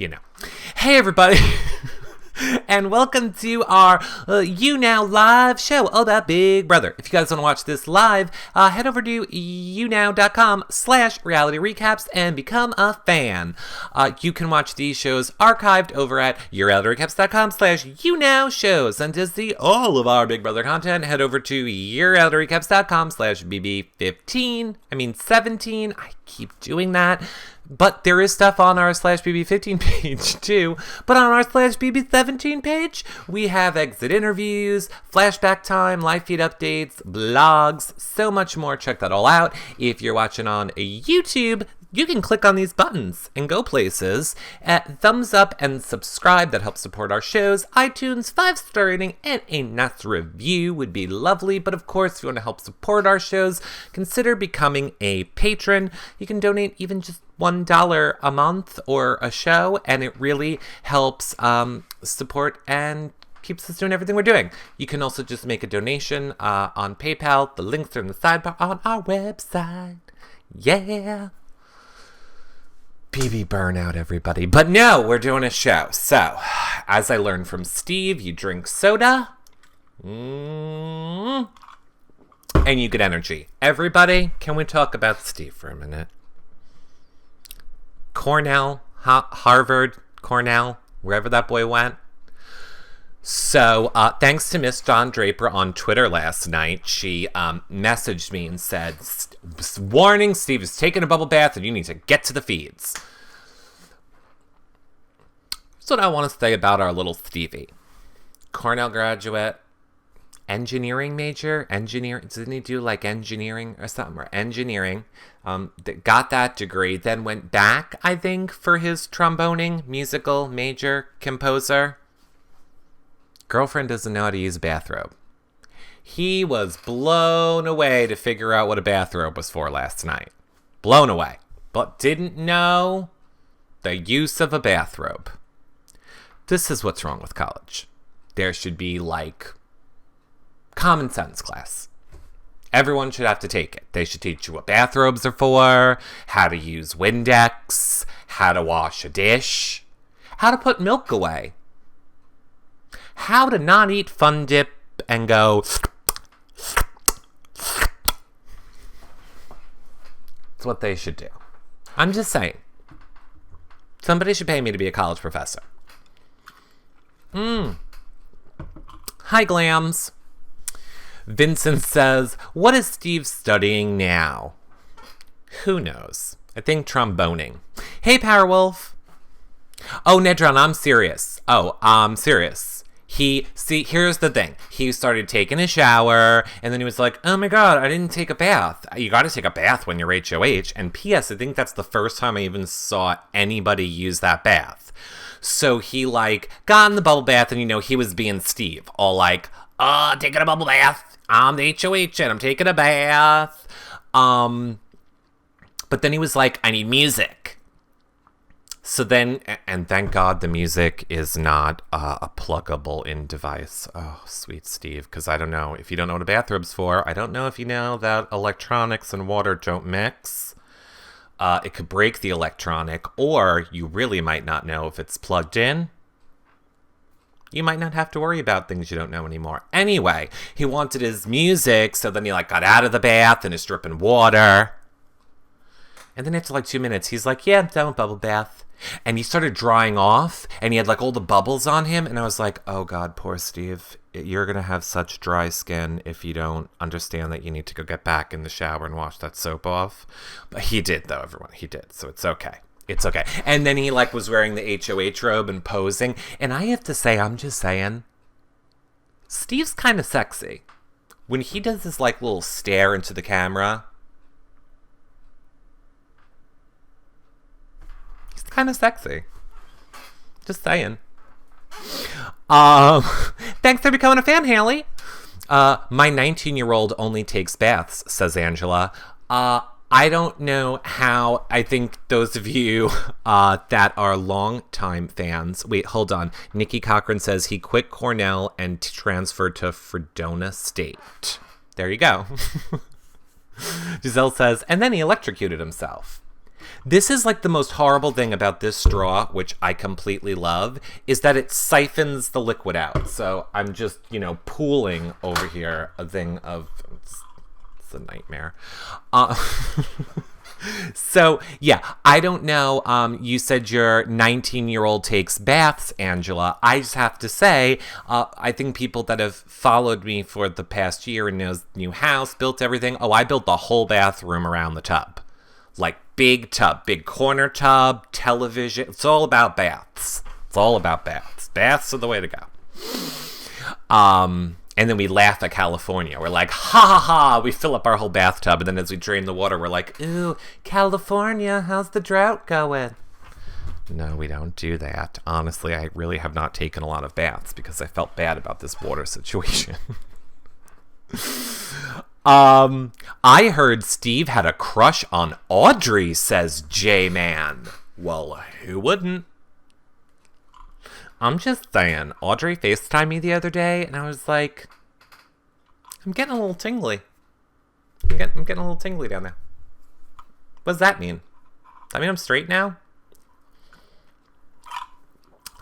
you know. Hey, everybody. And welcome to our YouNow live show all about Big Brother. If you guys want to watch this live, head over to younow.com/reality recaps and become a fan. You can watch these shows archived over at yourrealityrecaps.com/YouNow shows. And to see all of our Big Brother content, head over to yourrealityrecaps.com/BB15. 17. I keep doing that. But there is stuff on our /BB15 page too. But on our /BB17 page, we have exit interviews, flashback time, live feed updates, blogs, so much more. Check that all out. If you're watching on YouTube, you can click on these buttons and go places. Thumbs up and subscribe. That helps support our shows. iTunes 5-star rating and a nice review would be lovely. But of course, if you want to help support our shows, consider becoming a patron. You can donate even just $1 a month or a show, and it really helps support and keeps us doing everything we're doing. You can also just make a donation on PayPal. The links are in the sidebar on our website. Yeah. BB burnout, everybody. But no, we're doing a show. So, as I learned from Steve, you drink soda. And you get energy. Everybody, can we talk about Steve for a minute? Cornell, Harvard, Cornell, wherever that boy went. So, thanks to Miss Dawn Draper on Twitter last night, she messaged me and said, warning, Steve is taking a bubble bath and you need to get to the feeds. That's what I want to say about our little Stevie. Cornell graduate, engineering major, didn't he do like engineering or something, or engineering, got that degree, then went back, I think, for his tromboning, musical major, composer. Girlfriend doesn't know how to use a bathrobe. He was blown away to figure out what a bathrobe was for last night. Blown away. But didn't know the use of a bathrobe. This is what's wrong with college. There should be, like, common sense class. Everyone should have to take it. They should teach you what bathrobes are for, how to use Windex, how to wash a dish, how to put milk away, how to not eat Fun Dip and go. That's what they should do. I'm just saying. Somebody should pay me to be a college professor. Hi, Glams. Vincent says, what is Steve studying now? Who knows? I think tromboning. Hey, Powerwolf. Oh, Nedron, I'm serious. Here's the thing. He started taking a shower, and then he was like, oh my god, I didn't take a bath. You gotta take a bath when you're HOH. And P.S., I think that's the first time I even saw anybody use that bath. So he, got in the bubble bath, and, he was being Steve. All taking a bubble bath. I'm the HOH, and I'm taking a bath. But then he was like, I need music. So then, and thank God the music is not a pluggable in device. Oh, sweet Steve, because I don't know. If you don't know what a bathrobe's for, I don't know if you know that electronics and water don't mix. It could break the electronic, or you really might not know if it's plugged in. You might not have to worry about things you don't know anymore. Anyway, he wanted his music, so then he got out of the bath and is dripping water. And then after 2 minutes, he's like, yeah, I'm done with bubble bath. And he started drying off, and he had all the bubbles on him. And I was like, oh God, poor Steve. You're going to have such dry skin if you don't understand that you need to go get back in the shower and wash that soap off. But he did, though, everyone. He did. So it's okay. It's okay. And then he was wearing the HOH robe and posing. And I have to say, I'm just saying, Steve's kind of sexy. When he does this little stare into the camera, he's kind of sexy. Just saying. Thanks for becoming a fan, Haley. My 19-year-old only takes baths, says Angela. I don't know how. I think those of you that are longtime fans. Wait, hold on. Nikki Cochran says he quit Cornell and transferred to Fredona State. There you go. Giselle says, and then he electrocuted himself. This is like the most horrible thing about this straw, which I completely love, is that it siphons the liquid out. So I'm just, pooling over here a thing of... It's a nightmare. So, yeah, I don't know. You said your 19-year-old takes baths, Angela. I just have to say, I think people that have followed me for the past year and knows new house, built everything. Oh, I built the whole bathroom around the tub. Like, big tub, big corner tub, television. It's all about baths. It's all about baths. Baths are the way to go. And then we laugh at California. We're like, ha ha ha, we fill up our whole bathtub. And then as we drain the water, we're like, ooh, California, how's the drought going? No, we don't do that. Honestly, I really have not taken a lot of baths because I felt bad about this water situation. I heard Steve had a crush on Audrey, says J-Man. Well, who wouldn't? I'm just saying, Audrey FaceTimed me the other day, and I was like, I'm getting a little tingly. I'm getting a little tingly down there. What does that mean? Does that mean I'm straight now?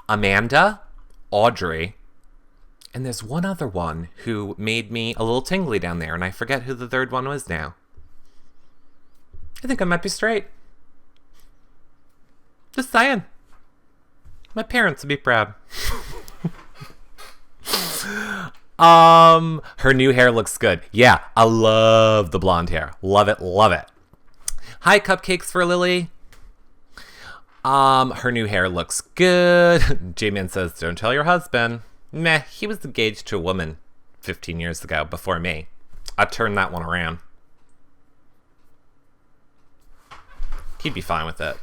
Amanda, Audrey, and there's one other one who made me a little tingly down there, and I forget who the third one was now. I think I might be straight. Just saying. My parents would be proud. Her new hair looks good. Yeah, I love the blonde hair. Love it, love it. Hi, cupcakes for Lily. Her new hair looks good. J-Man says, don't tell your husband. Meh, he was engaged to a woman 15 years ago before me. I turned that one around. He'd be fine with it.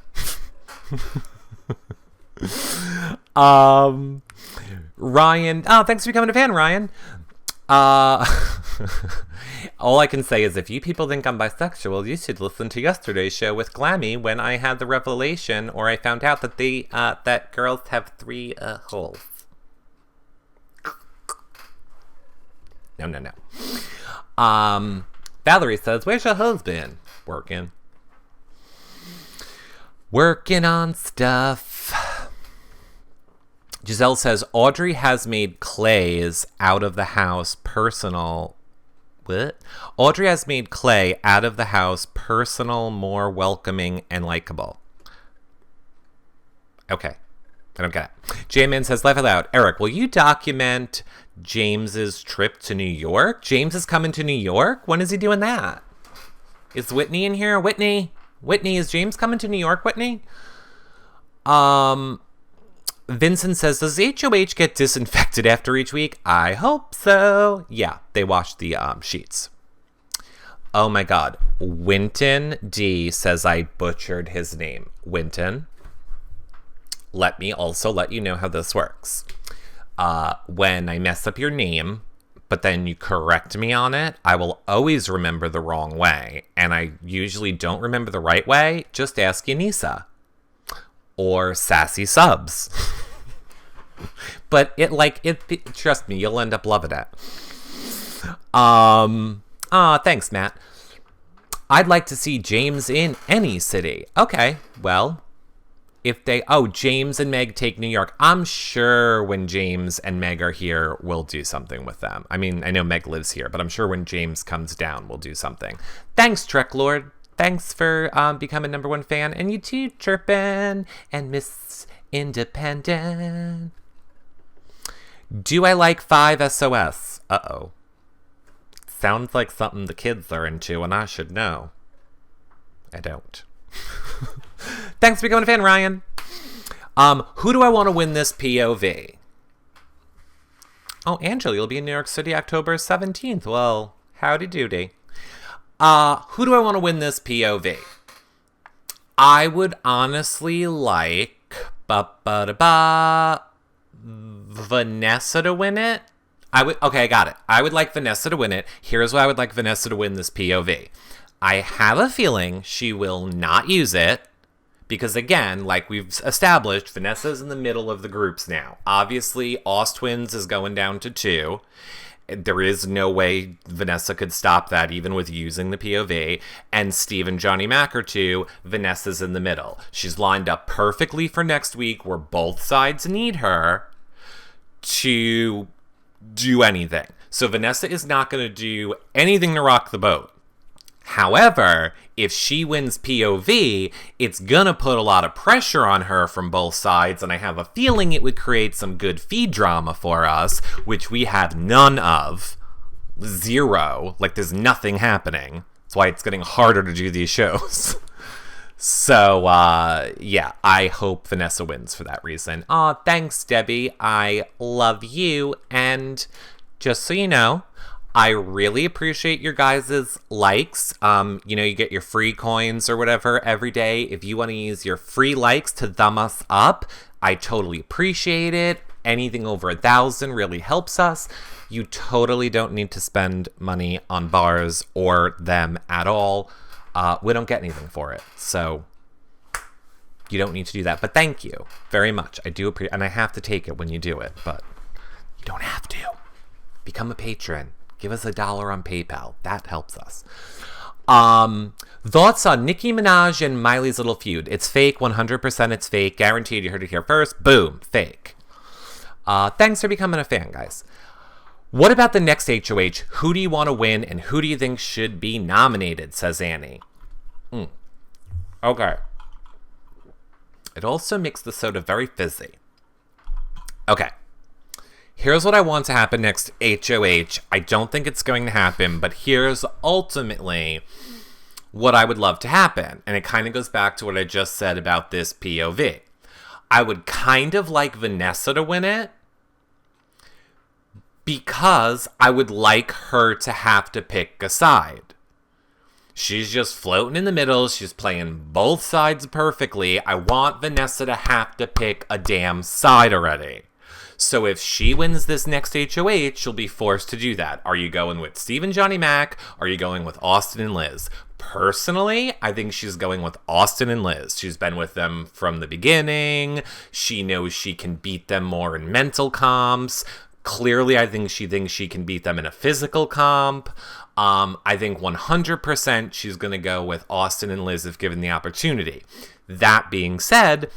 Ryan, thanks for becoming a fan, Ryan. All I can say is if you people think I'm bisexual, you should listen to yesterday's show with Glammy when I had the revelation, or I found out that that girls have 3 holes. No. Valerie says, where's your husband? Working on stuff. Giselle says, Audrey has made Clay's out of the house personal. What? Audrey has made Clay out of the house personal, more welcoming, and likable. Okay. I don't get it. J-Man says, laugh out loud. Eric, will you document James's trip to New York? James is coming to New York? When is he doing that? Is Whitney in here? Whitney, is James coming to New York, Whitney? Vincent says, does HOH get disinfected after each week? I hope so. Yeah, they wash the sheets. Oh my God. Winton D says I butchered his name. Winton, let me also let you know how this works. When I mess up your name, but then you correct me on it, I will always remember the wrong way. And I usually don't remember the right way. Just ask Yanisa. Or Sassy Subs. But trust me, you'll end up loving it. Thanks, Matt. I'd like to see James in any city. Okay, well, James and Meg take New York. I'm sure when James and Meg are here, we'll do something with them. I mean, I know Meg lives here, but I'm sure when James comes down, we'll do something. Thanks, Trek Lord. Thanks for becoming #1 fan. And you too, Chirpin and Miss Independent. Do I like 5 SOS? Uh-oh. Sounds like something the kids are into, and I should know. I don't. Thanks for becoming a fan, Ryan. Who do I want to win this POV? Oh, Angela, you'll be in New York City October 17th. Well, howdy doody. Who do I want to win this POV? I would honestly like Vanessa to win it. Okay, I got it. I would like Vanessa to win it. Here's why I would like Vanessa to win this POV. I have a feeling she will not use it because, again, like we've established, Vanessa's in the middle of the groups now. Obviously, Twins is going down to 2. There is no way Vanessa could stop that, even with using the POV. And Steve and Johnny Mac are two. Vanessa's in the middle. She's lined up perfectly for next week, where both sides need her to do anything. So Vanessa is not going to do anything to rock the boat. However, if she wins POV, it's gonna put a lot of pressure on her from both sides, and I have a feeling it would create some good feed drama for us, which we have none of. Zero. Like, there's nothing happening. That's why it's getting harder to do these shows. So, yeah, I hope Vanessa wins for that reason. Aw, thanks, Debbie. I love you, and just so you know, I really appreciate your guys' likes. You get your free coins or whatever every day. If you want to use your free likes to thumb us up, I totally appreciate it. Anything over 1,000 really helps us. You totally don't need to spend money on bars or them at all. We don't get anything for it, so you don't need to do that. But thank you very much. I do appreciate, and I have to take it when you do it, but you don't have to. Become a patron. Give us $1 on PayPal. That helps us. Thoughts on Nicki Minaj and Miley's little feud? It's fake. 100% it's fake. Guaranteed. You heard it here first. Boom. Fake. Thanks for becoming a fan, guys. What about the next HOH? Who do you want to win, and who do you think should be nominated? Says Annie. Okay. It also makes the soda very fizzy. Okay. Here's what I want to happen next HOH. I don't think it's going to happen, but here's ultimately what I would love to happen. And it kind of goes back to what I just said about this POV. I would kind of like Vanessa to win it, because I would like her to have to pick a side. She's just floating in the middle. She's playing both sides perfectly. I want Vanessa to have to pick a damn side already. So if she wins this next HOH, she'll be forced to do that. Are you going with Steve and Johnny Mac? Are you going with Austin and Liz? Personally, I think she's going with Austin and Liz. She's been with them from the beginning. She knows she can beat them more in mental comps. Clearly, I think she thinks she can beat them in a physical comp. I think 100% she's going to go with Austin and Liz if given the opportunity. That being said,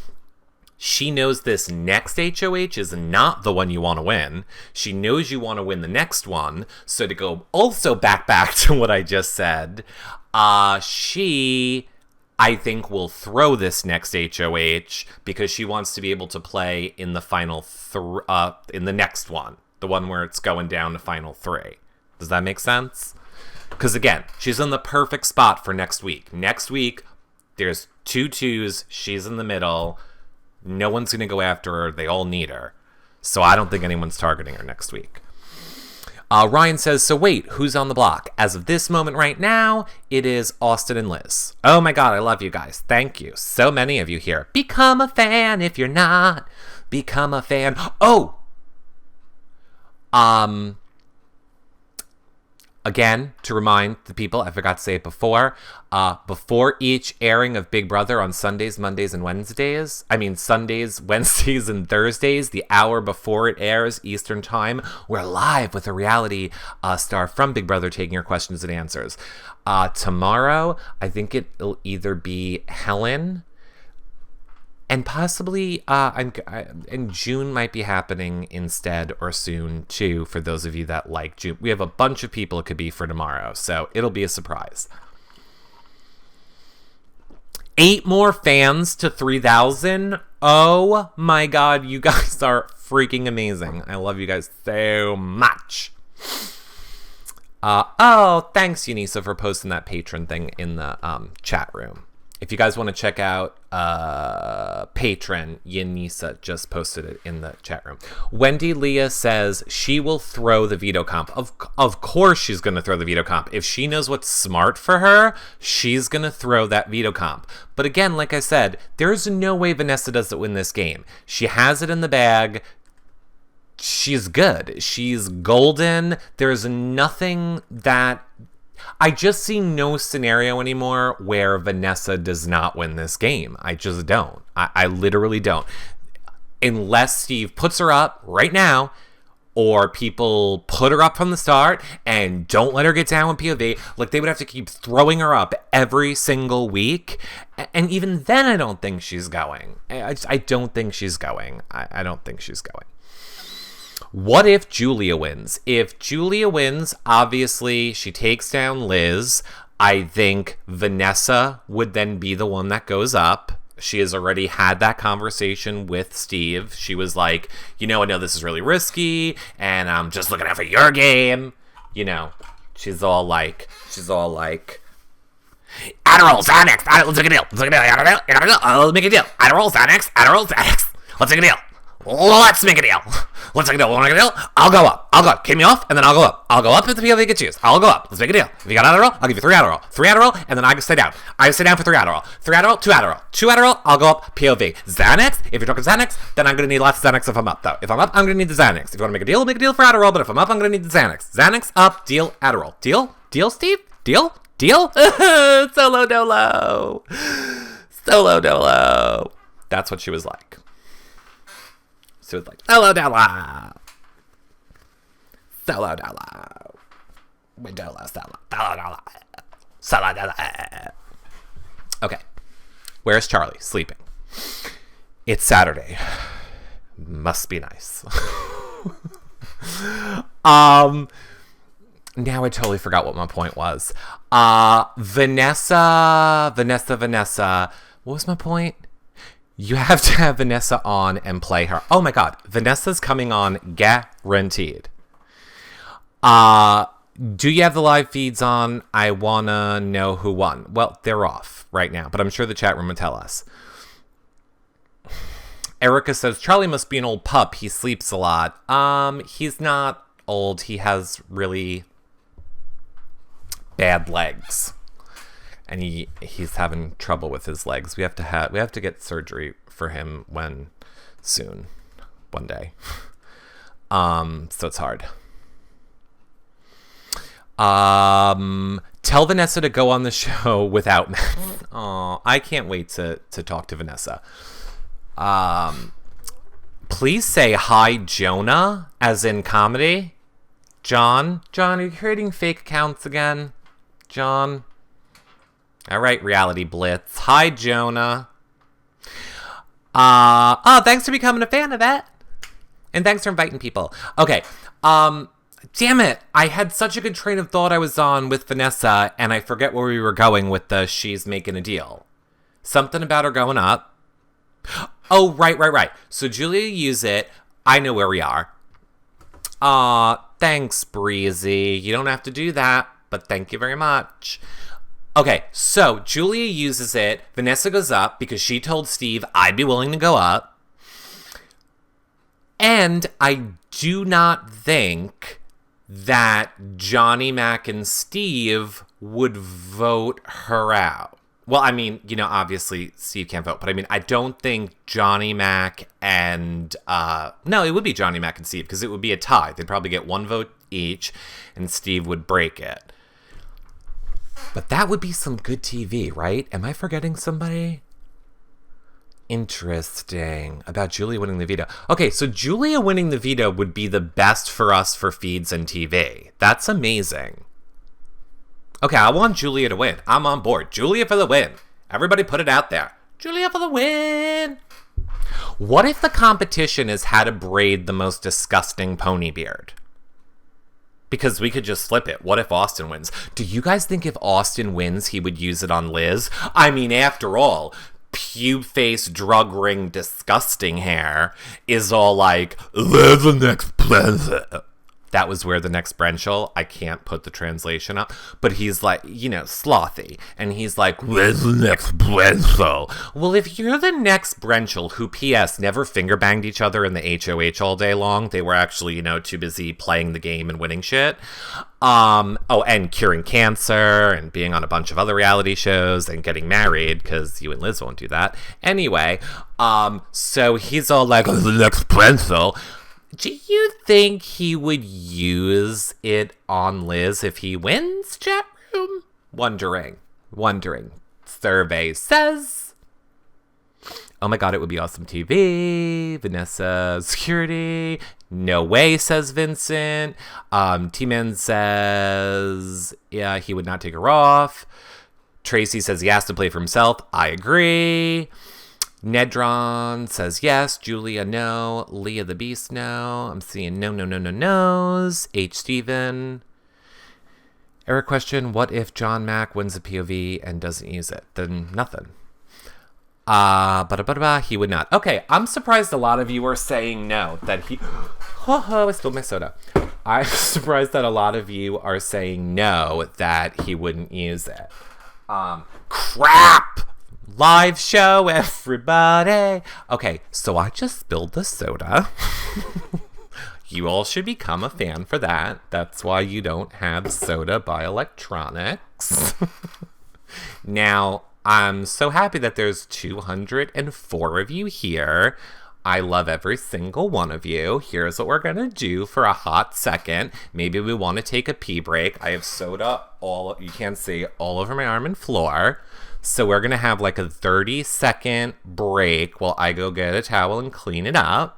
she knows this next HOH is not the one you want to win. She knows you want to win the next one. So to go also back to what I just said, she, I think, will throw this next HOH because she wants to be able to play in the final in the next one, the one where it's going down to final 3. Does that make sense? Because again, she's in the perfect spot for next week. Next week, there's 2 twos. She's in the middle. No one's going to go after her. They all need her. So I don't think anyone's targeting her next week. Ryan says, so wait, who's on the block? As of this moment right now, it is Austin and Liz. Oh my God, I love you guys. Thank you. So many of you here. Become a fan if you're not. Become a fan. Oh! Again, to remind the people, I forgot to say it before each airing of Big Brother on Sundays, Mondays, and Wednesdays, Sundays, Wednesdays, and Thursdays, the hour before it airs, Eastern Time, we're live with a reality star from Big Brother taking your questions and answers. Tomorrow, I think it'll either be Helen, and possibly, and June might be happening instead or soon, too, for those of you that like June. We have a bunch of people it could be for tomorrow, so it'll be a surprise. 8 more fans to 3,000. Oh my God, you guys are freaking amazing. I love you guys so much. Thanks, Unisa, for posting that patron thing in the chat room. If you guys want to check out Patron, Yanisa just posted it in the chat room. Wendy Leah says she will throw the veto comp. Of course she's going to throw the veto comp. If she knows what's smart for her, she's going to throw that veto comp. But again, like I said, there's no way Vanessa doesn't win this game. She has it in the bag. She's good. She's golden. There's nothing that... I just see no scenario anymore where Vanessa does not win this game. I just don't. I literally don't. Unless Steve puts her up right now, or people put her up from the start and don't let her get down with POV. Like, they would have to keep throwing her up every single week. And even then, I don't think she's going. I don't think she's going. I don't think she's going. What if Julia wins? If Julia wins, obviously, she takes down Liz. I think Vanessa would then be the one that goes up. She has already had that conversation with Steve. She was like, I know this is really risky, and I'm just looking out for your game. She's all like, Adderall, Xanax, let's make a deal. Let's make a deal. Let's make a deal. Adderall, Xanax, let's make a deal. Let's make a deal. Let's make a deal. Want to make a deal? I'll go up. Kick me off, and then I'll go up. I'll go up if the POV gets used. I'll go up. Let's make a deal. If you got Adderall, I'll give you 3 Adderall. 3 Adderall, and then I can stay down. I stay down for 3 Adderall. 3 Adderall, 2 Adderall. 2 Adderall, I'll go up. POV. Xanax, if you're talking Xanax, then I'm going to need lots of Xanax if I'm up, though. If I'm up, I'm going to need the Xanax. If you want to make a deal for Adderall, but if I'm up, I'm going to need the Xanax. Xanax, up, deal, Adderall. Deal? Deal, Steve? Deal? Solo dolo. Solo dolo. That's what she was like. She was like, solo dolo. Solo dolo. Solo dolo. Okay. Where's Charlie? Sleeping. It's Saturday. Must be nice. Now I totally forgot what my point was. Vanessa. What was my point? You have to have Vanessa on and play her. Oh my God. Vanessa's coming on guaranteed. Do you have the live feeds on? I wanna know who won. Well, they're off right now, but I'm sure the chat room will tell us. Erica says, Charlie must be an old pup. He sleeps a lot. He's not old. He has really bad legs. And he's having trouble with his legs. We have to get surgery for him soon, one day. So it's hard. Tell Vanessa to go on the show without me. Oh, I can't wait to talk to Vanessa. Please say hi, Jonah, as in comedy. John, are you creating fake accounts again? John. All right, Reality Blitz. Hi, Jonah. Thanks for becoming a fan of that. And thanks for inviting people. Okay. Damn it. I had such a good train of thought I was on with Vanessa, and I forget where we were going with the she's making a deal. Something about her going up. Oh, right. So Julia use it. I know where we are. Thanks, Breezy. You don't have to do that, but thank you very much. Okay, so Julia uses it. Vanessa goes up because she told Steve I'd be willing to go up. And I do not think that Johnny Mac and Steve would vote her out. Well, I mean, obviously Steve can't vote, but I mean, I don't think Johnny Mac and, no, it would be Johnny Mac and Steve because it would be a tie. They'd probably get 1 vote each and Steve would break it. But that would be some good TV, right? Am I forgetting somebody? Interesting. About Julia winning the veto. Okay, so Julia winning the veto would be the best for us for feeds and TV. That's amazing. Okay, I want Julia to win. I'm on board. Julia for the win. Everybody put it out there. Julia for the win. What if the competition is how to braid the most disgusting pony beard? Because we could just flip it. What if Austin wins? Do you guys think if Austin wins, he would use it on Liz? I mean, after all, pube face, drug ring, disgusting hair is all like, there's the next president. That was where the next Brenchel, I can't put the translation up, but he's like, slothy. And he's like, where's the next Brenchel? Well, if you're the next Brenchel, who, P.S., never finger banged each other in the HOH all day long, they were actually, too busy playing the game and winning shit. And curing cancer and being on a bunch of other reality shows and getting married, because you and Liz won't do that. Anyway, so he's all like, oh, the next Brenchel. Do you think he would use it on Liz if he wins, chat room? Wondering. Survey says Oh my god, it would be awesome TV. Vanessa, security. No way, says Vincent. T-Man says, yeah, he would not take her off. Tracy says he has to play for himself. I agree. Nedron says yes. Julia, no. Leah the Beast, no. I'm seeing no's. H. Steven. Eric question, what if John Mack wins a POV and doesn't use it? Then nothing. He would not. Okay, I'm surprised a lot of you are saying no. That he... I spilled my soda. I'm surprised that a lot of you are saying no, that he wouldn't use it. Crap! Live show, everybody! Okay, so I just spilled the soda. You all should become a fan for that. That's why you don't have soda by Electronics. Now, I'm so happy that there's 204 of you here. I love every single one of you. Here's what we're going to do for a hot second. Maybe we want to take a pee break. I have soda you can't see, all over my arm and floor. So we're going to have like a 30-second break while I go get a towel and clean it up.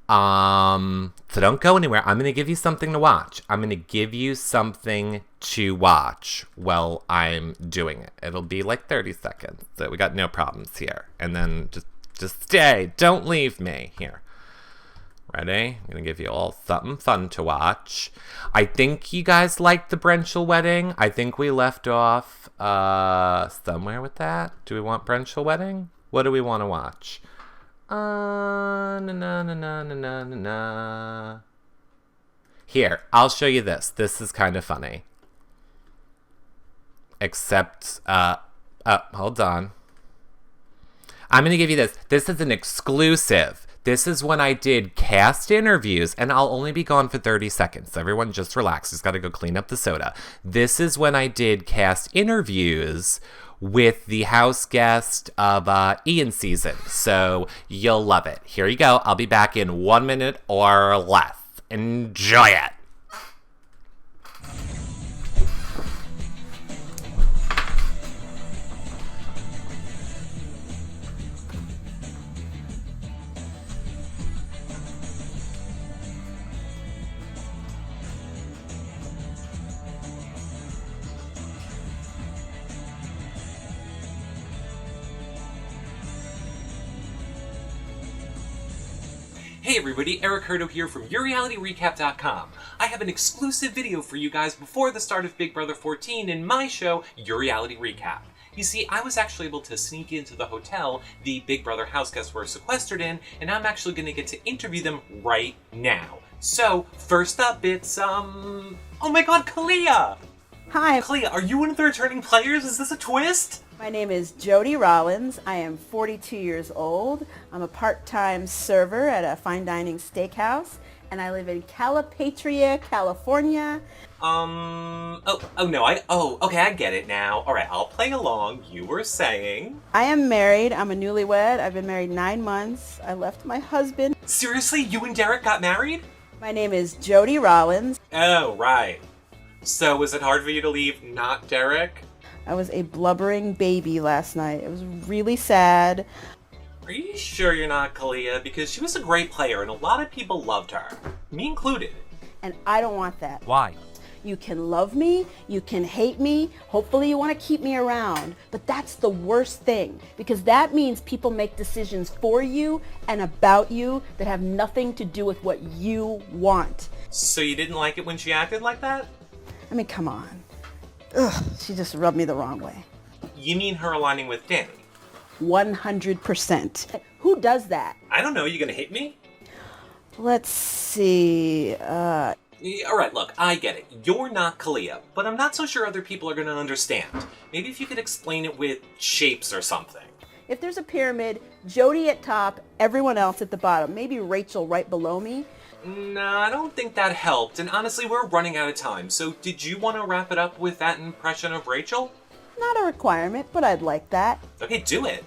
So don't go anywhere. I'm going to give you something to watch. I'm going to give you something to watch while I'm doing it. It'll be like 30 seconds. So we got no problems here. And then just stay. Don't leave me. Here. Ready? I'm going to give you all something fun to watch. I think you guys liked the Brenchel wedding. I think we left off somewhere with that. Do we want Brenchel wedding? What do we want to watch? Here, I'll show you this. This is kind of funny. Except, hold on. I'm going to give you this. This is an exclusive. This is when I did cast interviews, and I'll only be gone for 30 seconds. So everyone just relax. Just got to go clean up the soda. This is when I did cast interviews with the house guest of Ian season. So you'll love it. Here you go. I'll be back in 1 minute or less. Enjoy it. Hey everybody, Eric Hurdo here from YouRealityRecap.com. I have an exclusive video for you guys before the start of Big Brother 14 in my show, Your Reality Recap. You see, I was actually able to sneak into the hotel the Big Brother house guests were sequestered in, and I'm actually going to get to interview them right now. So, first up, it's, oh my god, Kalia! Hi. Kalia, are you one of the returning players? Is this a twist? My name is Jody Rollins. I am 42 years old. I'm a part-time server at a fine dining steakhouse, and I live in Calipatria, California. Okay, I get it now. All right, I'll play along. You were saying... I am married. I'm a newlywed. I've been married 9 months. I left my husband. Seriously? You and Derek got married? My name is Jody Rollins. Oh, right. So was it hard for you to leave not Derek? I was a blubbering baby last night. It was really sad. Are you sure you're not Kalia? Because she was a great player and a lot of people loved her. Me included. And I don't want that. Why? You can love me, you can hate me, hopefully you want to keep me around, but that's the worst thing, because that means people make decisions for you and about you that have nothing to do with what you want. So you didn't like it when she acted like that? I mean, come on. Ugh, she just rubbed me the wrong way. You mean her aligning with Danny? 100%. Who does that? I don't know, you gonna hit me? Let's see, Alright, look, I get it. You're not Kalia, but I'm not so sure other people are gonna understand. Maybe if you could explain it with shapes or something. If there's a pyramid, Jody at top, everyone else at the bottom, maybe Rachel right below me. No, I don't think that helped, and honestly, we're running out of time, so did you want to wrap it up with that impression of Rachel? Not a requirement, but I'd like that. Okay, do it.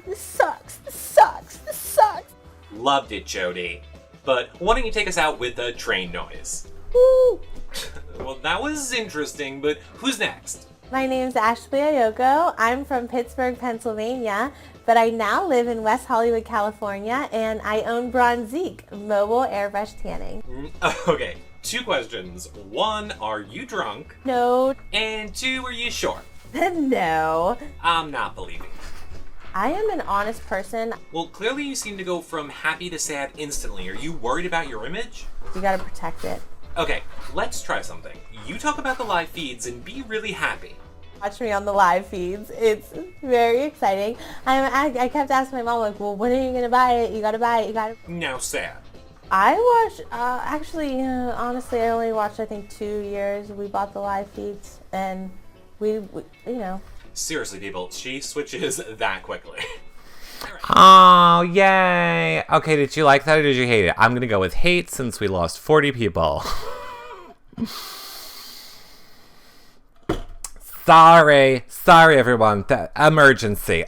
This sucks, this sucks, this sucks. Loved it, Jody. But why don't you take us out with the train noise? Woo! Well, that was interesting, but who's next? My name's Ashley Ayoko. I'm from Pittsburgh, Pennsylvania, but I now live in West Hollywood, California, and I own Bronzique, mobile airbrush tanning. Okay, 2 questions. 1, are you drunk? No. And 2, are you sure? No. I'm not believing it. I am an honest person. Well, clearly you seem to go from happy to sad instantly. Are you worried about your image? You gotta protect it. Okay, let's try something. You talk about the live feeds and be really happy. Watch me on the live feeds. It's very exciting. I kept asking my mom, like, well, when are you gonna buy it? You gotta buy it. You gotta. Now sad. I watched, honestly, I only watched, I think, 2 years. We bought the live feeds, and we Seriously, people, she switches that quickly. Oh, yay. Okay, did you like that or did you hate it? I'm going to go with hate since we lost 40 people. Sorry, everyone. Emergency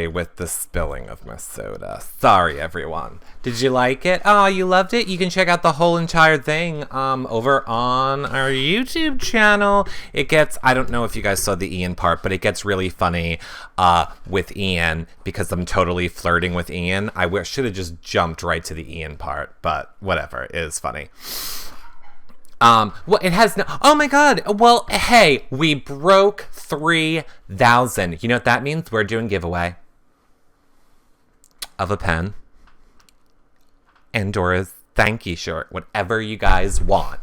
with the spilling of my soda. Sorry, everyone. Did you like it? Oh, you loved it? You can check out the whole entire thing over on our YouTube channel. It gets, I don't know if you guys saw the Ian part, but it gets really funny with Ian because I'm totally flirting with Ian. I should have just jumped right to the Ian part, but whatever, it is funny. Well, it has no, oh my god, well, hey, we broke 3,000. You know what that means? We're doing giveaway of a pen and Dora's thank you shirt, whatever you guys want.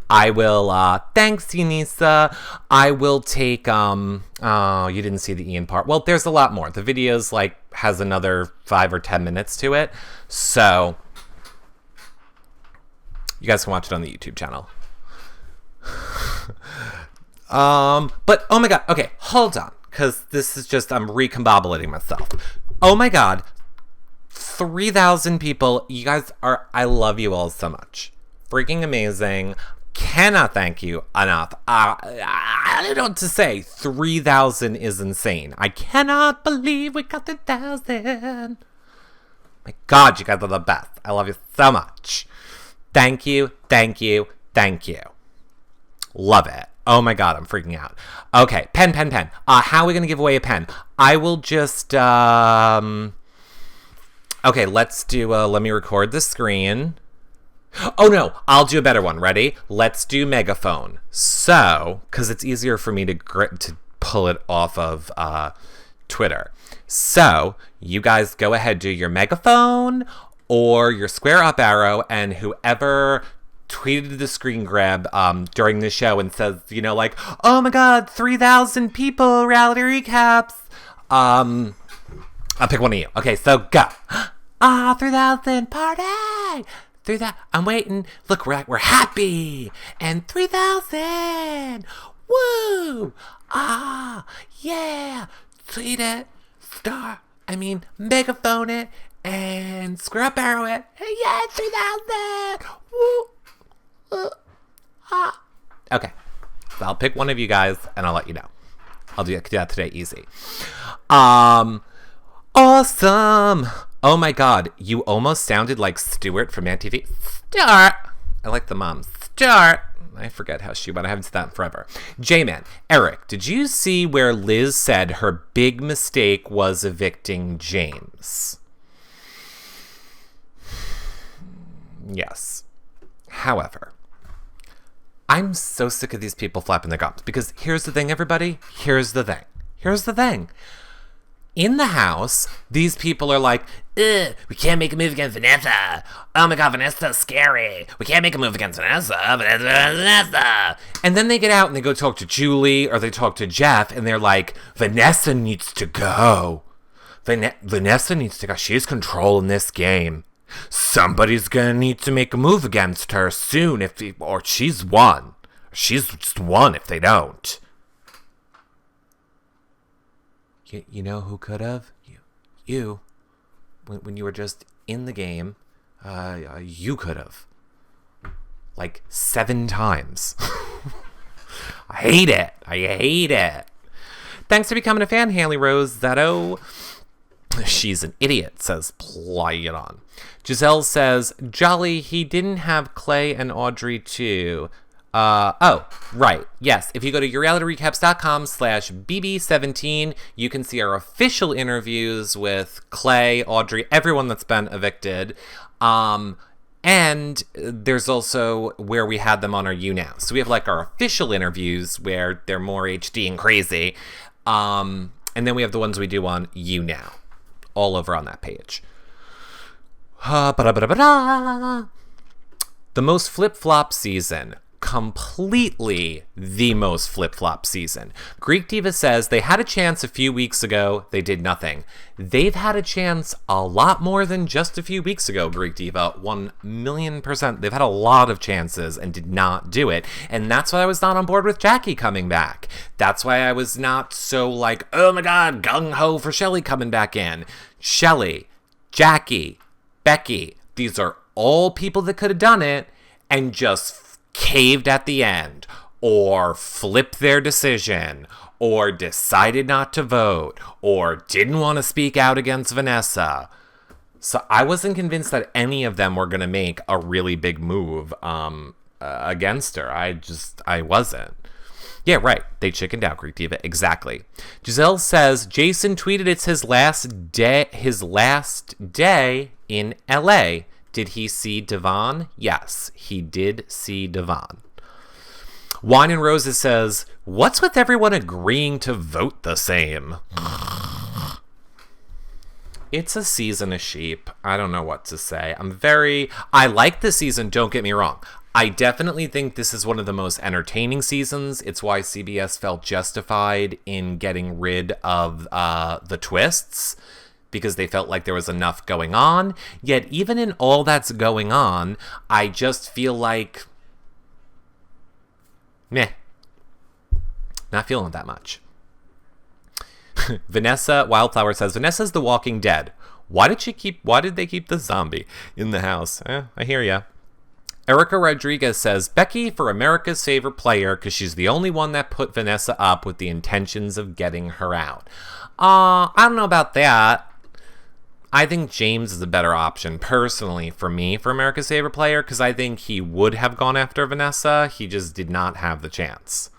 I will, thanks, Yanisa. I will take, oh, you didn't see the Ian part. Well, there's a lot more. The video's, like, has another 5 or 10 minutes to it. So, you guys can watch it on the YouTube channel. But oh my god, okay, hold on, because this is just, I'm recombobulating myself. Oh my god, 3,000 people, you guys are, I love you all so much. Freaking amazing. Cannot thank you enough. I don't know what to say. 3,000 is insane. I cannot believe we got 3,000. My god, you guys are the best. I love you so much. Thank you, thank you, thank you. Love it. Oh my god, I'm freaking out. Okay, pen. How are we going to give away a pen? I will just, okay, let's do, let me record the screen. Oh no, I'll do a better one. Ready? Let's do megaphone. So, because it's easier for me to pull it off of Twitter. So, you guys go ahead, do your megaphone or your square up arrow, and whoever tweeted the screen grab during the show and says, you know, like, oh my god, 3,000 people, reality recaps. I'll pick one of you. Okay, so go. 3,000 party. 3,000. I'm waiting. Look, we're happy. And 3,000. Woo. Yeah. Tweet it. Megaphone it. And square up arrow it. Yeah, 3,000. Woo. Okay, so I'll pick one of you guys and I'll let you know. I'll do that today, easy. Awesome. Oh my god, you almost sounded like Stuart from MTV. Start. I like the mom. Start. I forget how she went. I haven't said that in forever. J-Man, Eric, did you see where Liz said her big mistake was evicting James? Yes. However, I'm so sick of these people flapping their gums because here's the thing, everybody. Here's the thing. In the house, these people are like, we can't make a move against Vanessa. Oh my god, Vanessa's scary. We can't make a move against Vanessa. Vanessa. And then they get out and they go talk to Julie or they talk to Jeff and they're like, Vanessa needs to go. Vanessa needs to go. She's controlling this game. Somebody's gonna need to make a move against her soon or she's won. She's just won if they don't. You know who could have? You. When you were just in the game, you could have. Like 7 times. I hate it. Thanks for becoming a fan, Haley Rose Zetto. She's an idiot, says Plyon. Giselle says, Jolly, he didn't have Clay and Audrey too. Oh, right. Yes. If you go to yourrealityrecaps.com/bb17, you can see our official interviews with Clay, Audrey, everyone that's been evicted. And there's also where we had them on our YouNow. So we have like our official interviews where they're more HD and crazy. And then we have the ones we do on YouNow, all over on that page. The most flip-flop season. Completely the most flip-flop season. Greek Diva says they had a chance a few weeks ago, they did nothing. They've had a chance a lot more than just a few weeks ago, Greek Diva. 1,000,000%. They've had a lot of chances and did not do it. And that's why I was not on board with Jackie coming back. That's why I was not so like, oh my god, gung-ho for Shelly coming back in. Shelly, Jackie, Becky, these are all people that could have done it and just caved at the end, or flipped their decision, or decided not to vote, or didn't want to speak out against Vanessa. So I wasn't convinced that any of them were going to make a really big move against her. I wasn't. Yeah, right. They chickened out, Greek Diva. Exactly. Giselle says Jason tweeted it's his last day in LA. Did he see Devon? Yes, he did see Devon. Wine and Roses says, what's with everyone agreeing to vote the same? It's a season of sheep. I don't know what to say. I like the season, don't get me wrong. I definitely think this is one of the most entertaining seasons. It's why CBS felt justified in getting rid of the twists, because they felt like there was enough going on. Yet even in all that's going on, I just feel like, meh, not feeling it that much. Vanessa Wildflower says, Vanessa's The Walking Dead. Why did they keep the zombie in the house? I hear ya. Erica Rodriguez says, Becky for America's favorite player because she's the only one that put Vanessa up with the intentions of getting her out. I don't know about that. I think James is a better option, personally, for me, for America's favorite player, because I think he would have gone after Vanessa. He just did not have the chance.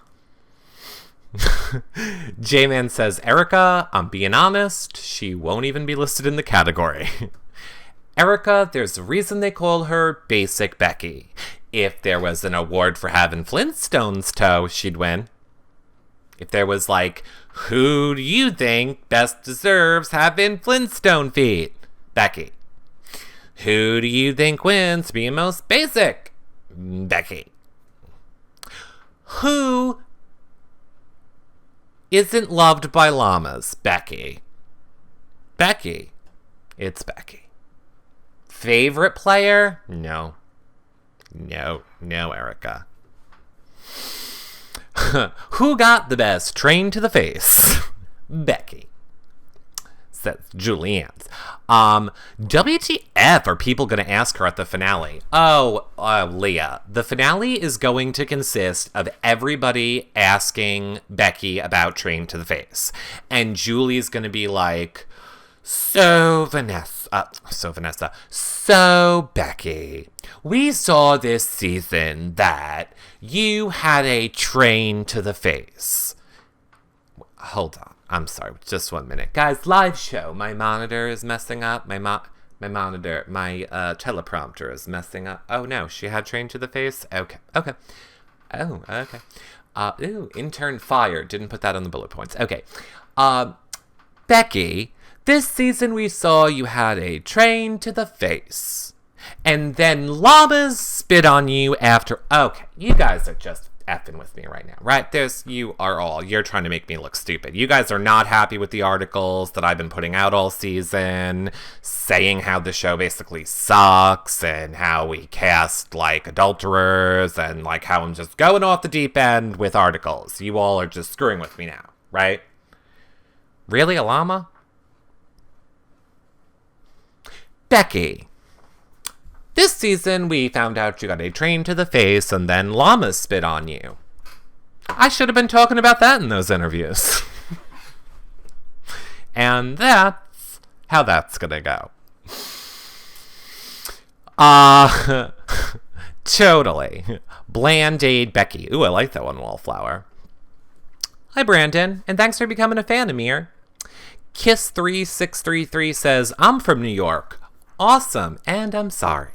J-Man says, Erica, I'm being honest, she won't even be listed in the category. Erica, there's a reason they call her Basic Becky. If there was an award for having Flintstones toe, she'd win. If there was like, who do you think best deserves having Flintstone feet? Becky. Who do you think wins being most basic? Becky. Who isn't loved by llamas? Becky. Becky. It's Becky. Favorite player? No. No, Erica. Who got the best train to the face? Becky. Says Julianne's. WTF are people going to ask her at the finale? Leah. The finale is going to consist of everybody asking Becky about train to the face. And Julie's going to be like, So Becky, we saw this season that you had a train to the face. Hold on. I'm sorry. Just 1 minute. Guys, live show. My monitor is messing up. My teleprompter is messing up. Oh, no. She had train to the face? Okay. Oh, okay. Intern fired. Didn't put that on the bullet points. Okay. Becky, this season we saw you had a train to the face. And then llamas spit on you after... Okay, you guys are just effing with me right now, right? You're trying to make me look stupid. You guys are not happy with the articles that I've been putting out all season, saying how the show basically sucks, and how we cast, like, adulterers, and, like, how I'm just going off the deep end with articles. You all are just screwing with me now, right? Really, a llama? Becky. This season, we found out you got a train to the face and then llamas spit on you. I should have been talking about that in those interviews. And that's how that's gonna go. Totally. Bland-Aid Becky. Ooh, I like that one, Wallflower. Hi, Brandon, and thanks for becoming a fan, Amir. Kiss3633 says, I'm from New York. Awesome, and I'm sorry.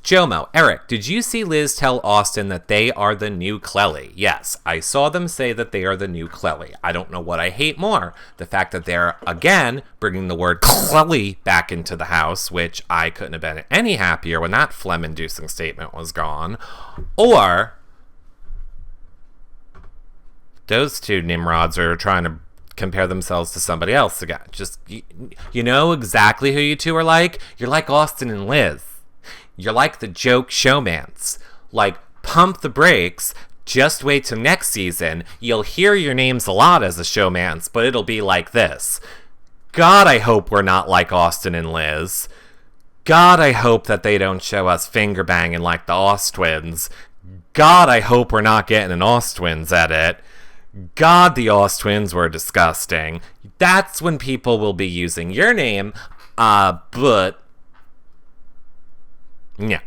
Jomo, Eric, did you see Liz tell Austin that they are the new Clelly? Yes, I saw them say that they are the new Clelly. I don't know what I hate more. The fact that they're, again, bringing the word Clelly back into the house, which I couldn't have been any happier when that phlegm-inducing statement was gone. Or those two Nimrods are trying to compare themselves to somebody else again. Just, you know exactly who you two are like? You're like Austin and Liz. You're like the joke showmans. Like, pump the brakes. Just wait till next season. You'll hear your names a lot as the showmans, but it'll be like this. God, I hope we're not like Austin and Liz. God, I hope that they don't show us finger banging like the Ostwins. God, I hope we're not getting an Ostwins edit. God, the Ostwins were disgusting. That's when people will be using your name, but no.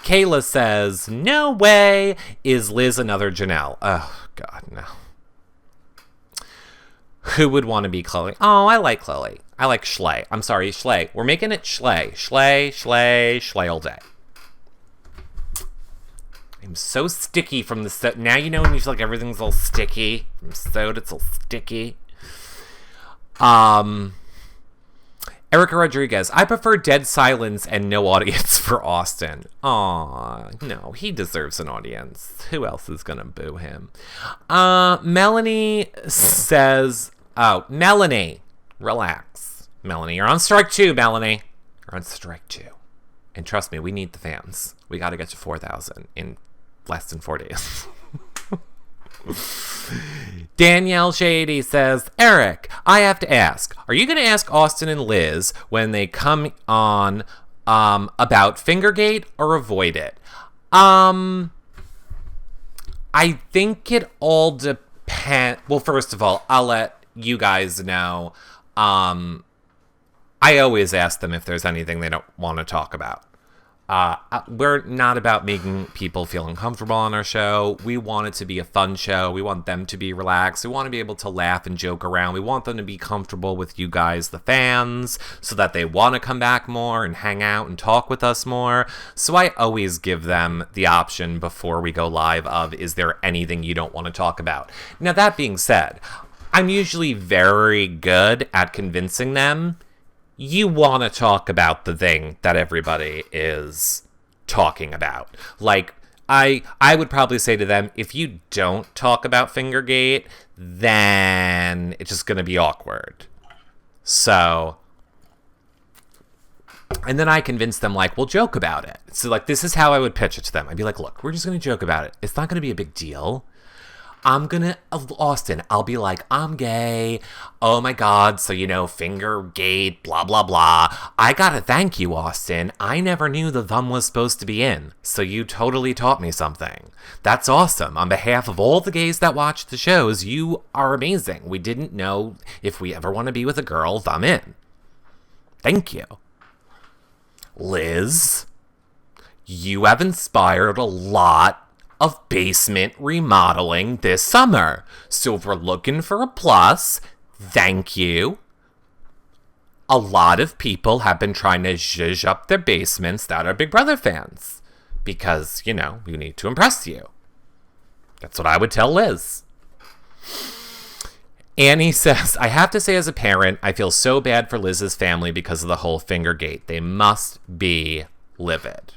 Kayla says, no way is Liz another Janelle. Oh, God, no. Who would want to be Chloe? Oh, I like Chloe. I like Schley. I'm sorry, Schley. We're making it Schley. Schley all day. I'm so sticky from the soda. Now you know when you feel like everything's all sticky. From soda, it's all sticky. Erica Rodriguez, I prefer dead silence and no audience for Austin. Aw, no, he deserves an audience. Who else is gonna boo him? Melanie says, oh, Melanie, relax. Melanie, you're on strike 2, Melanie. You're on strike 2. And trust me, we need the fans. We gotta get to 4,000 in less than 4 days. Danielle Shady says, Eric, I have to ask, are you going to ask Austin and Liz when they come on about Fingergate or avoid it? I think it all depends. Well, first of all, I'll let you guys know. I always ask them if there's anything they don't want to talk about. We're not about making people feel uncomfortable on our show. We want it to be a fun show. We want them to be relaxed. We want to be able to laugh and joke around. We want them to be comfortable with you guys, the fans, so that they want to come back more and hang out and talk with us more. So I always give them the option before we go live of, is there anything you don't want to talk about? Now, that being said, I'm usually very good at convincing them you want to talk about the thing that everybody is talking about. Like, I would probably say to them, if you don't talk about Fingergate, then it's just going to be awkward. So, and then I convince them, like, we'll joke about it. So, like, this is how I would pitch it to them. I'd be like, look, we're just going to joke about it. It's not going to be a big deal. Austin, I'll be like, I'm gay. Oh my God. So, Fingergate, blah, blah, blah. I gotta thank you, Austin. I never knew the thumb was supposed to be in. So you totally taught me something. That's awesome. On behalf of all the gays that watch the shows, you are amazing. We didn't know if we ever want to be with a girl, thumb in. Thank you. Liz, you have inspired a lot of basement remodeling this summer. So if we're looking for a plus, thank you. A lot of people have been trying to zhuzh up their basements that are Big Brother fans. Because, we need to impress you. That's what I would tell Liz. Annie says, I have to say as a parent, I feel so bad for Liz's family because of the whole Fingergate. They must be livid.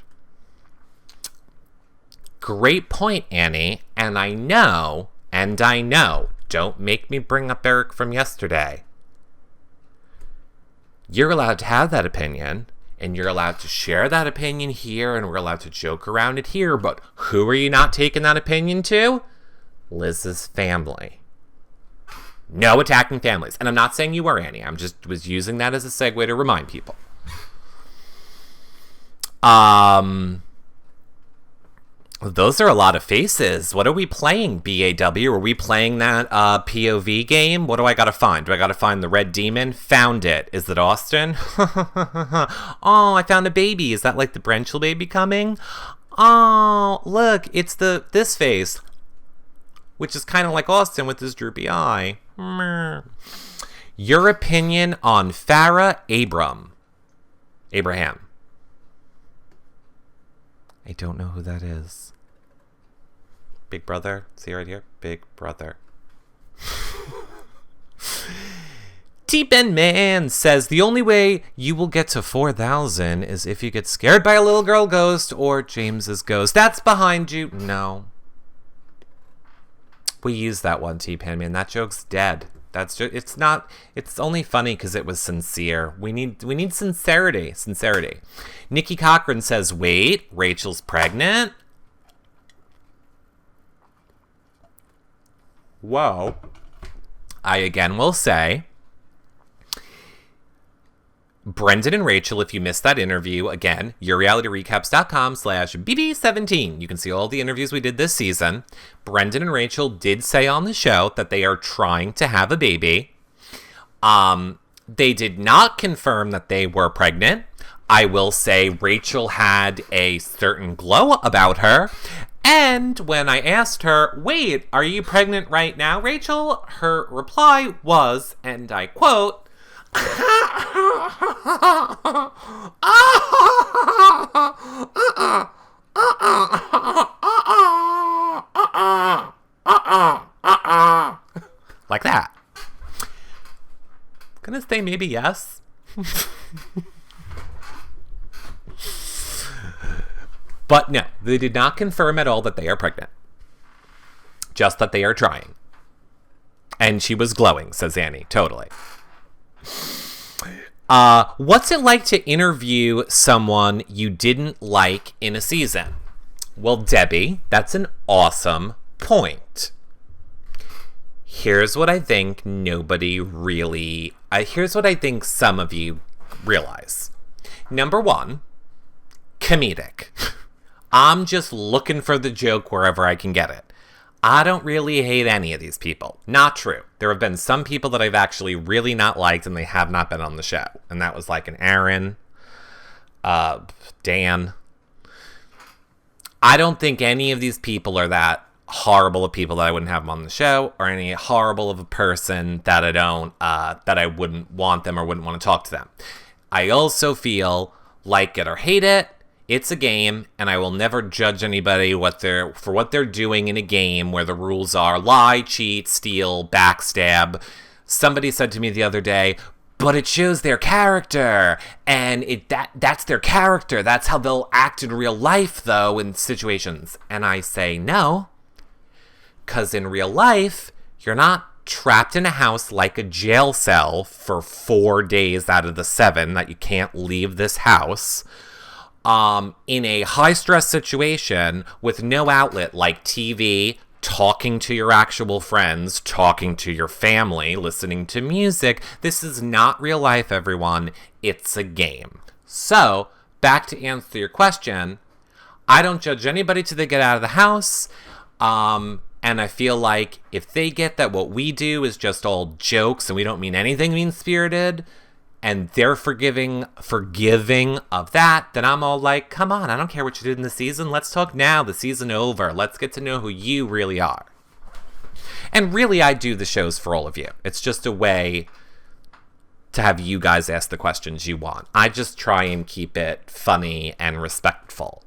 Great point, Annie, and I know, don't make me bring up Eric from yesterday. You're allowed to have that opinion, and you're allowed to share that opinion here, and we're allowed to joke around it here, but who are you not taking that opinion to? Liz's family. No attacking families. And I'm not saying you were, Annie. I'm just was using that as a segue to remind people. Those are a lot of faces. What are we playing, BAW? Are we playing that POV game? What do I gotta find? Do I gotta find the red demon? Found it. Is it Austin? Oh, I found a baby. Is that like the Brenchel baby coming? Oh, look, it's this face, which is kind of like Austin with his droopy eye. Your opinion on Farrah Abraham. I don't know who that is. Big Brother. See right here? Big Brother. T-Ben Man says the only way you will get to 4,000 is if you get scared by a little girl ghost or James's ghost. That's behind you. No. We used that one, T-Ben Man. That joke's dead. It's not. It's only funny because it was sincere. We need sincerity. Nikki Cochran says, "Wait, Rachel's pregnant." Whoa. I again will say, Brendan and Rachel, if you missed that interview, again, yourrealityrecaps.com/BB17. You can see all the interviews we did this season. Brendan and Rachel did say on the show that they are trying to have a baby. They did not confirm that they were pregnant. I will say Rachel had a certain glow about her. And when I asked her, wait, are you pregnant right now, Rachel? Her reply was, and I quote, like that. Gonna say maybe yes. But no, they did not confirm at all that they are pregnant. Just that they are trying. And she was glowing, says Annie. Totally. What's it like to interview someone you didn't like in a season? Well, Debbie, that's an awesome point. Here's what I think here's what I think some of you realize. Number one, comedic. I'm just looking for the joke wherever I can get it. I don't really hate any of these people. Not true. There have been some people that I've actually really not liked and they have not been on the show. And that was like an Aaron, Dan. I don't think any of these people are that horrible of people that I wouldn't have them on the show, or any horrible of a person that I wouldn't want them or wouldn't want to talk to them. I also feel, like it or hate it, it's a game, and I will never judge anybody for what they're doing in a game where the rules are lie, cheat, steal, backstab. Somebody said to me the other day, but it shows their character, and that's their character. That's how they'll act in real life, though, in situations. And I say no, because in real life, you're not trapped in a house like a jail cell for 4 days out of the 7 that you can't leave this house. In a high-stress situation with no outlet like TV, talking to your actual friends, talking to your family, listening to music. This is not real life, everyone. It's a game. So, back to answer your question, I don't judge anybody till they get out of the house. And I feel like if they get that what we do is just all jokes and we don't mean anything mean-spirited, and they're forgiving of that, then I'm all like, come on, I don't care what you did in the season. Let's talk now, the season over. Let's get to know who you really are. And really, I do the shows for all of you. It's just a way to have you guys ask the questions you want. I just try and keep it funny and respectful.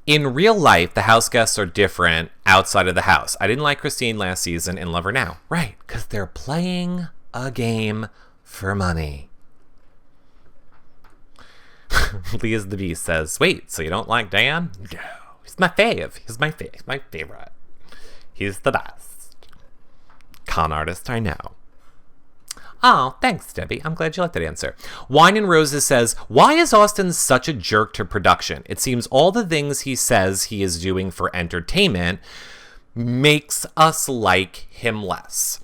In real life, the house guests are different outside of the house. I didn't like Christine last season and love her now. Right, because they're playing a game for money. Leah's the Beast says, wait, so you don't like Dan? No, he's my fave. He's my favorite. He's the best. Con artist, I know. Oh, thanks, Debbie. I'm glad you liked that answer. Wine and Roses says, why is Austin such a jerk to production? It seems all the things he says he is doing for entertainment makes us like him less.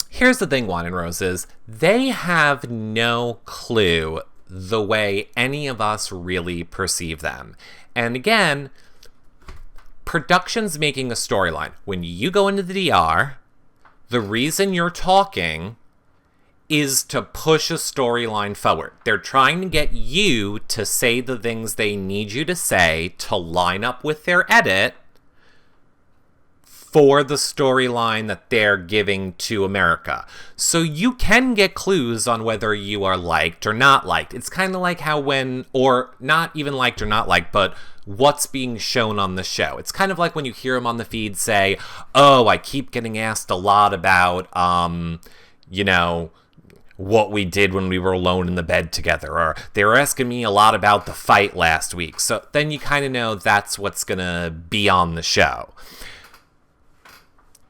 Here's the thing, Wine and Roses. They have no clue the way any of us really perceive them. And again, production's making a storyline. When you go into the DR, the reason you're talking is to push a storyline forward. They're trying to get you to say the things they need you to say to line up with their edit for the storyline that they're giving to America. So you can get clues on whether you are liked or not liked. It's kind of like how or not even liked or not liked, but what's being shown on the show. It's kind of like when you hear them on the feed say, oh, I keep getting asked a lot about, what we did when we were alone in the bed together, or they were asking me a lot about the fight last week. So then you kind of know that's what's gonna be on the show.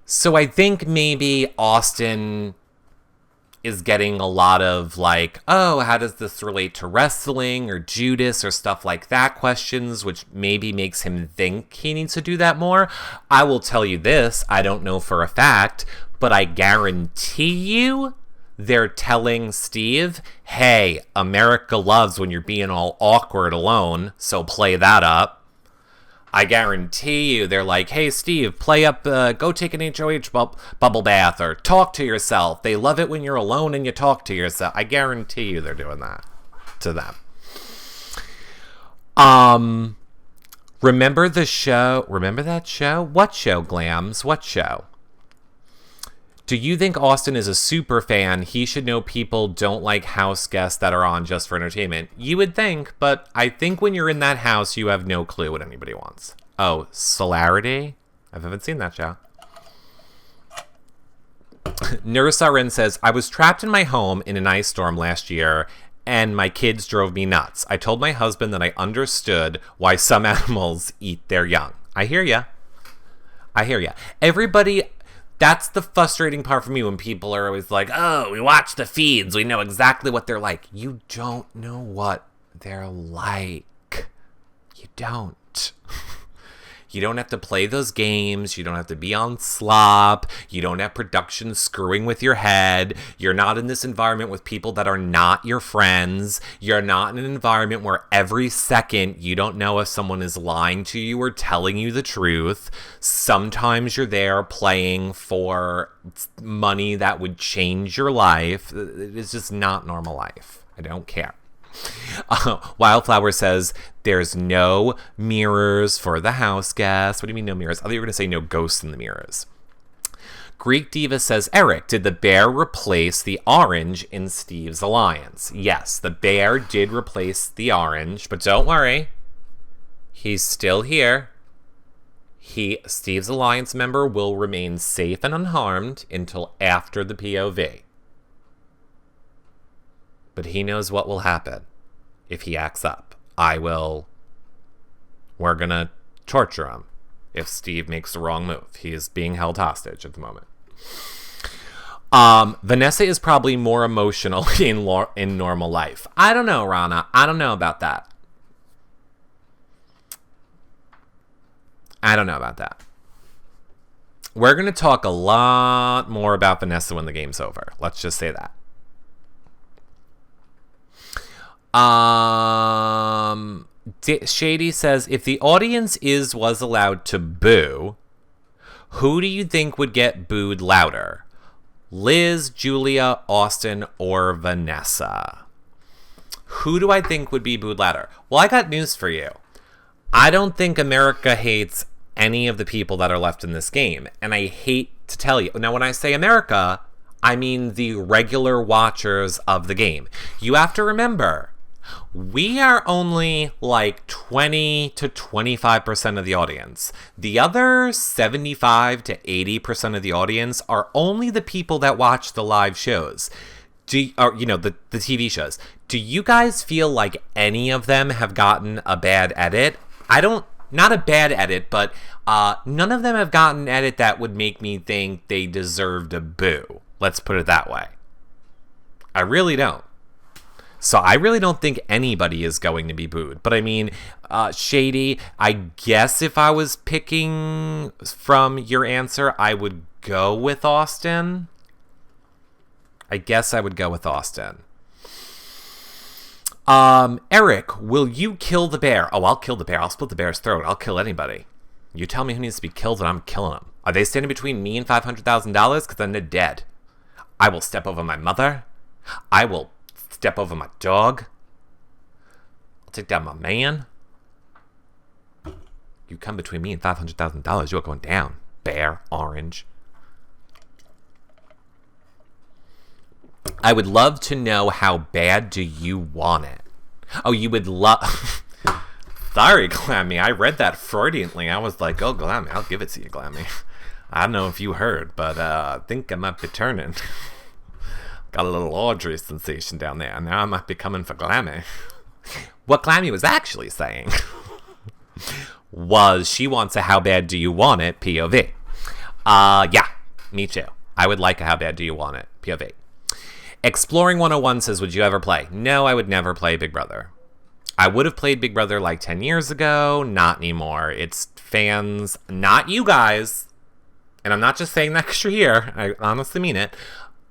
So I think maybe Austin is getting a lot of like, oh, how does this relate to wrestling or Judas or stuff like that questions, which maybe makes him think he needs to do that more. I will tell you this, I don't know for a fact, but I guarantee you they're telling Steve, hey, America loves when you're being all awkward alone, so play that up. I guarantee you they're like, hey, Steve, play up, go take an HOH bubble bath or talk to yourself. They love it when you're alone and you talk to yourself. I guarantee you they're doing that to them. Remember the show? Remember that show? What show, Glams? What show? Do you think Austin is a super fan? He should know people don't like house guests that are on just for entertainment. You would think, but I think when you're in that house, you have no clue what anybody wants. Oh, Solarity? I haven't seen that show. Nurse RN says, I was trapped in my home in an ice storm last year, and my kids drove me nuts. I told my husband that I understood why some animals eat their young. I hear ya. I hear ya. Everybody... That's the frustrating part for me when people are always like, oh, we watch the feeds. We know exactly what they're like. You don't know what they're like. You don't. You don't have to play those games. You don't have to be on slop. You don't have production screwing with your head. You're not in this environment with people that are not your friends. You're not in an environment where every second you don't know if someone is lying to you or telling you the truth. Sometimes you're there playing for money that would change your life. It's just not normal life. I don't care. Wildflower says there's no mirrors for the house guests. What do you mean no mirrors? I thought you were going to say no ghosts in the mirrors. Greek Diva says, Eric, did the bear replace the orange in Steve's alliance? Yes, the bear did replace the orange, but don't worry. He's still here. Steve's alliance member will remain safe and unharmed until after the POV. But he knows what will happen if he acts up. We're gonna torture him if Steve makes the wrong move. He is being held hostage at the moment. Vanessa is probably more emotional in normal life. I don't know, Rana. I don't know about that. We're gonna talk a lot more about Vanessa when the game's over. Let's just say that. Shady says, if the audience was allowed to boo, who do you think would get booed louder? Liz, Julia, Austin, or Vanessa? Who do I think would be booed louder? Well, I got news for you. I don't think America hates any of the people that are left in this game. And I hate to tell you. Now, when I say America, I mean the regular watchers of the game. You have to remember, we are only like 20 to 25% of the audience. The other 75 to 80% of the audience are only the people that watch the live shows. The TV shows. Do you guys feel like any of them have gotten a bad edit? Not a bad edit, but none of them have gotten an edit that would make me think they deserved a boo. Let's put it that way. I really don't. So I really don't think anybody is going to be booed. But I mean, Shady, I guess if I was picking from your answer, I would go with Austin. Eric, will you kill the bear? Oh, I'll kill the bear. I'll split the bear's throat. I'll kill anybody. You tell me who needs to be killed and I'm killing them. Are they standing between me and $500,000? Because then they're dead. I will step over my mother. I will step over my dog. I'll take down my man. You come between me and $500,000, you're going down. Bear, orange. I would love to know how bad do you want it? Oh, you would love... Sorry, Glammy. I read that Freudianly. I was like, oh, Glammy, I'll give it to you, Glammy. I don't know if you heard, but I think I might be turning. Got a little Audrey sensation down there. Now I might be coming for Glammy. What Glammy was actually saying was she wants a how bad do you want it POV. Yeah, me too. I would like a how bad do you want it POV. Exploring 101 says, would you ever play? No, I would never play Big Brother. I would have played Big Brother like 10 years ago. Not anymore. It's fans, not you guys. And I'm not just saying that because you're here. I honestly mean it.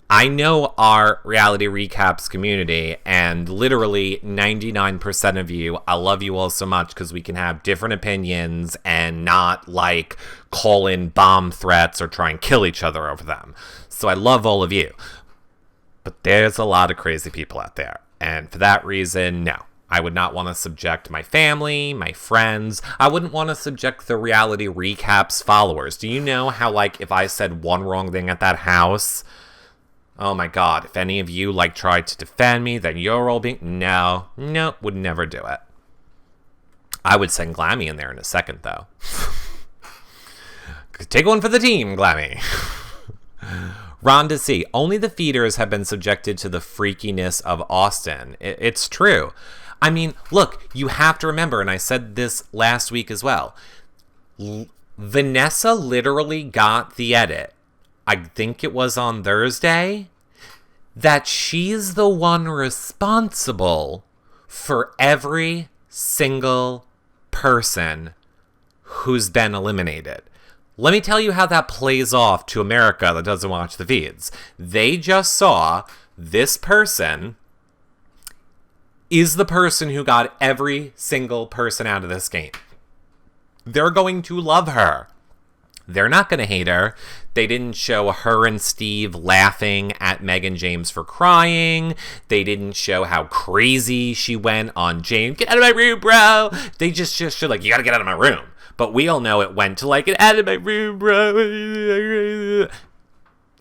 I know our reality recaps community, and literally 99% of you, I love you all so much because we can have different opinions and not like call in bomb threats or try and kill each other over them. So I love all of you. But there's a lot of crazy people out there. And for that reason, no. I would not want to subject my family, my friends. I wouldn't want to subject the reality recaps followers. Do you know how, like, if I said one wrong thing at that house... Oh my god, if any of you, like, tried to defend me, then you're all being... No, would never do it. I would send Glammy in there in a second, though. Take one for the team, Glammy. Rhonda C. Only the feeders have been subjected to the freakiness of Austin. It's true. I mean, look, you have to remember, and I said this last week as well, Vanessa literally got the edit, I think it was on Thursday, that she's the one responsible for every single person who's been eliminated. Let me tell you how that plays off to America that doesn't watch the feeds. They just saw this person is the person who got every single person out of this game. They're going to love her. They're not going to hate her. They didn't show her and Steve laughing at Meg and James for crying. They didn't show how crazy she went on James. Get out of my room, bro. They just showed, like, you got to get out of my room. But we all know it went to, like, get out of my room, bro.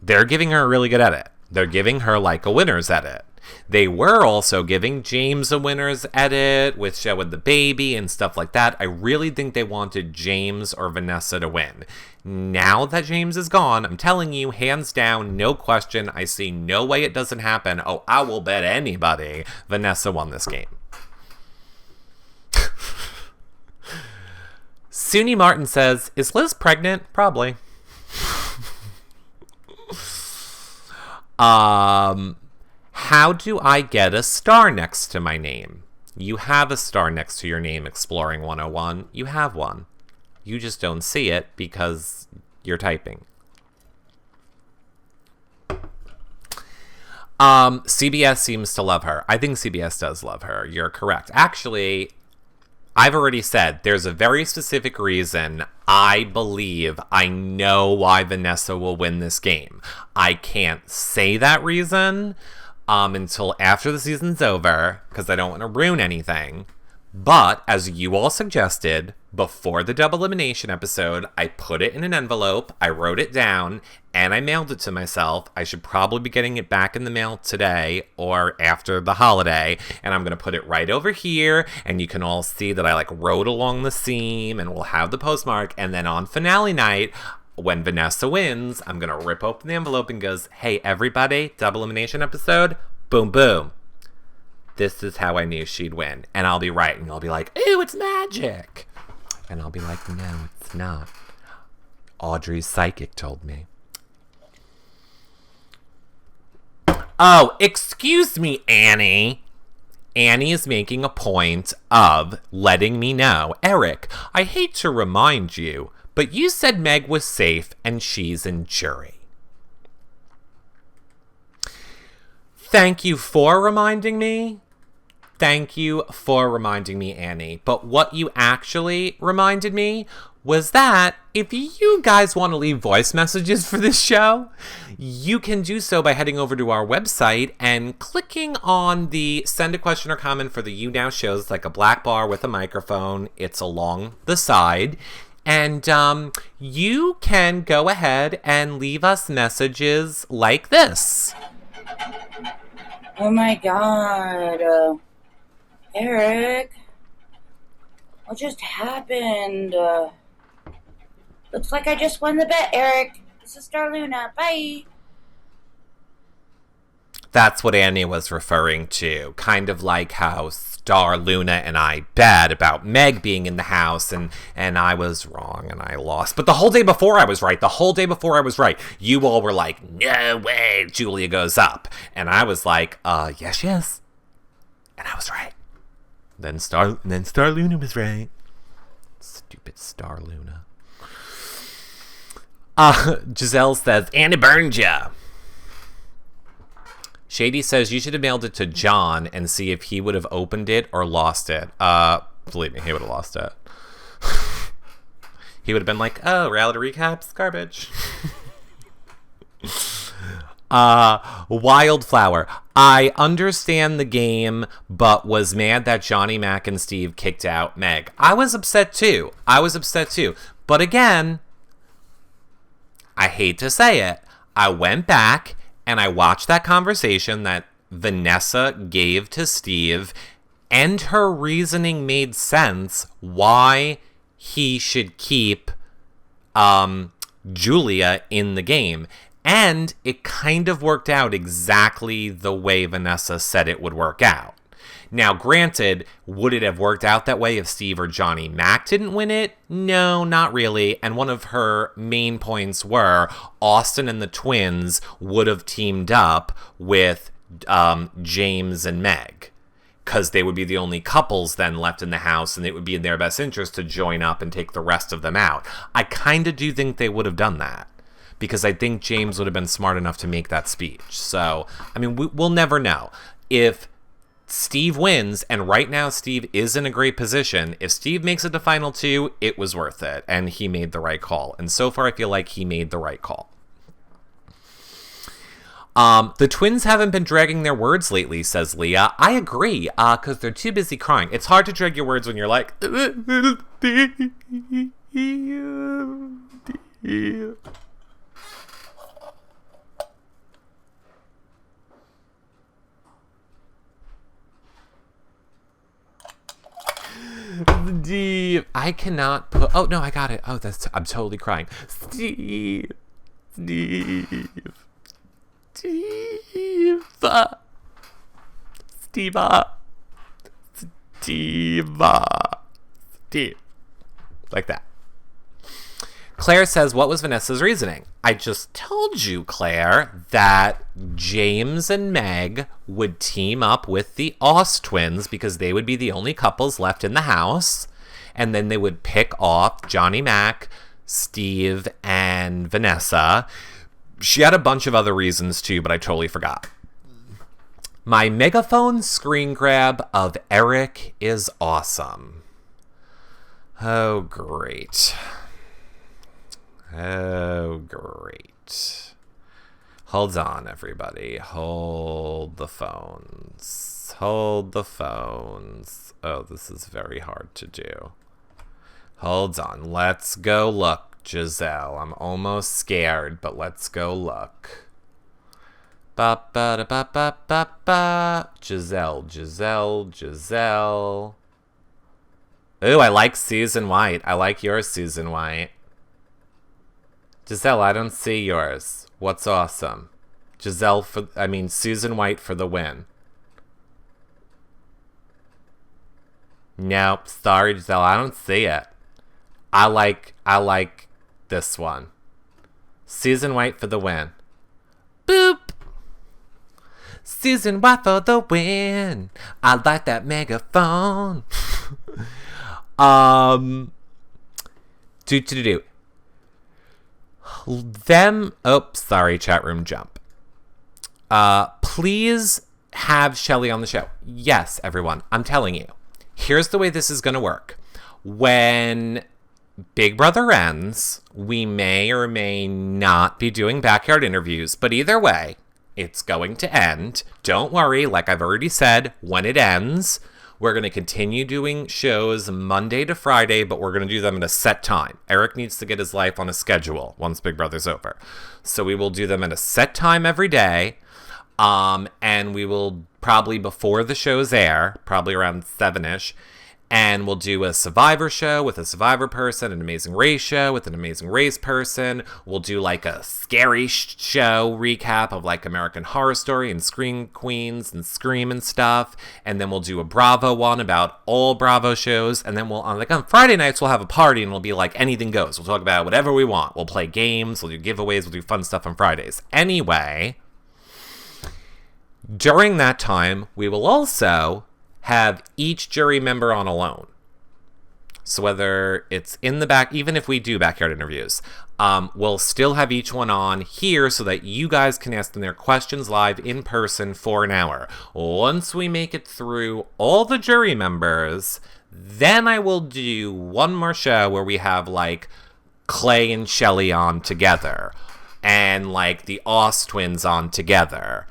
They're giving her a really good edit. They're giving her, like, a winner's edit. They were also giving James a winner's edit with showing the baby and stuff like that. I really think they wanted James or Vanessa to win. Now that James is gone, I'm telling you, hands down, no question, I see no way it doesn't happen. Oh, I will bet anybody Vanessa won this game. Suni Martin says, is Liz pregnant? Probably. How do I get a star next to my name? You have a star next to your name, Exploring 101. You have one. You just don't see it because you're typing. CBS seems to love her. I think CBS does love her. You're correct. Actually, I've already said there's a very specific reason I believe I know why Vanessa will win this game. I can't say that reason until after the season's over because I don't want to ruin anything. But as you all suggested, before the double elimination episode, I put it in an envelope, I wrote it down, and I mailed it to myself. I should probably be getting it back in the mail today or after the holiday, and I'm going to put it right over here, and you can all see that I like wrote along the seam, and we'll have the postmark, and then on finale night, when Vanessa wins, I'm going to rip open the envelope and goes, hey, everybody, double elimination episode, boom, boom. This is how I knew she'd win. And I'll be right. And you'll be like, ooh, it's magic. And I'll be like, no, it's not. Audrey's psychic told me. Oh, excuse me, Annie. Annie is making a point of letting me know. Eric, I hate to remind you, but you said Meg was safe and she's in jury. Thank you for reminding me. Thank you for reminding me, Annie. But what you actually reminded me was that if you guys want to leave voice messages for this show, you can do so by heading over to our website and clicking on the send a question or comment for the YouNow shows, like a black bar with a microphone. It's along the side. And you can go ahead and leave us messages like this. Oh my god, Eric, what just happened? Looks like I just won the bet, Eric. This is Star Luna. Bye. That's what Annie was referring to. Kind of like how Star Luna and I bet about Meg being in the house, and I was wrong and I lost. But the whole day before I was right. You all were like, no way, Julia goes up. And I was like, yes. And I was right. Then Star Luna was right. Stupid Star Luna. Giselle says, Annie burned ya. Shady says, you should have mailed it to John and see if he would have opened it or lost it. Believe me, he would have lost it. He would have been like, oh, reality recaps, garbage. Wildflower. I understand the game, but was mad that Johnny Mac and Steve kicked out Meg. I was upset too. But again, I hate to say it, I went back and I watched that conversation that Vanessa gave to Steve, and her reasoning made sense why he should keep Julia in the game. And it kind of worked out exactly the way Vanessa said it would work out. Now, granted, would it have worked out that way if Steve or Johnny Mac didn't win it? No, not really. And one of her main points were Austin and the twins would have teamed up with James and Meg, because they would be the only couples then left in the house, and it would be in their best interest to join up and take the rest of them out. I kind of do think they would have done that, because I think James would have been smart enough to make that speech. So, I mean, we'll never know. If Steve wins, and right now Steve is in a great position, if Steve makes it to Final Two, it was worth it, and he made the right call. And so far, I feel like he made the right call. The twins haven't been dragging their words lately, says Leah. I agree, because they're too busy crying. It's hard to drag your words when you're like... Steve, I cannot put... Oh, no, I got it. Oh, I'm totally crying. Steve. Like that. Claire says, what was Vanessa's reasoning? I just told you, Claire, that James and Meg would team up with the Oss twins because they would be the only couples left in the house. And then they would pick off Johnny Mac, Steve, and Vanessa. She had a bunch of other reasons too, but I totally forgot. My megaphone screen grab of Eric is awesome. Oh, great. Oh, great. Hold on, everybody. Hold the phones. Hold the phones. Oh, this is very hard to do. Hold on. Let's go look, Giselle. I'm almost scared, but let's go look. Ba ba da ba ba ba ba. Giselle. Ooh, I like Susan White. I like yours, Susan White. Giselle, I don't see yours. What's awesome? Susan White for the win. Nope, sorry, Giselle, I don't see it. I like this one. Susan White for the win. Boop! Susan White for the win. I like that megaphone. Sorry, chat room jump. Please have Shelly on the show. Yes, everyone, I'm telling you. Here's the way this is going to work. When Big Brother ends, we may or may not be doing backyard interviews, but either way, it's going to end. Don't worry, like I've already said, when it ends, we're going to continue doing shows Monday to Friday, but we're going to do them at a set time. Eric needs to get his life on a schedule once Big Brother's over. So we will do them at a set time every day. And we will probably, before the shows air, probably around 7-ish, and we'll do a Survivor show with a Survivor person, an Amazing Race show with an Amazing Race person. We'll do like a scary show recap of like American Horror Story and Scream Queens and Scream and stuff. And then we'll do a Bravo one about all Bravo shows. And then on Friday nights, we'll have a party and it'll be like anything goes. We'll talk about whatever we want. We'll play games, we'll do giveaways, we'll do fun stuff on Fridays. Anyway, during that time, we will also have each jury member on alone. So whether it's in the back, even if we do backyard interviews, we'll still have each one on here so that you guys can ask them their questions live in person for an hour. Once we make it through all the jury members, then I will do one more show where we have like Clay and Shelly on together and like the Oz twins on together.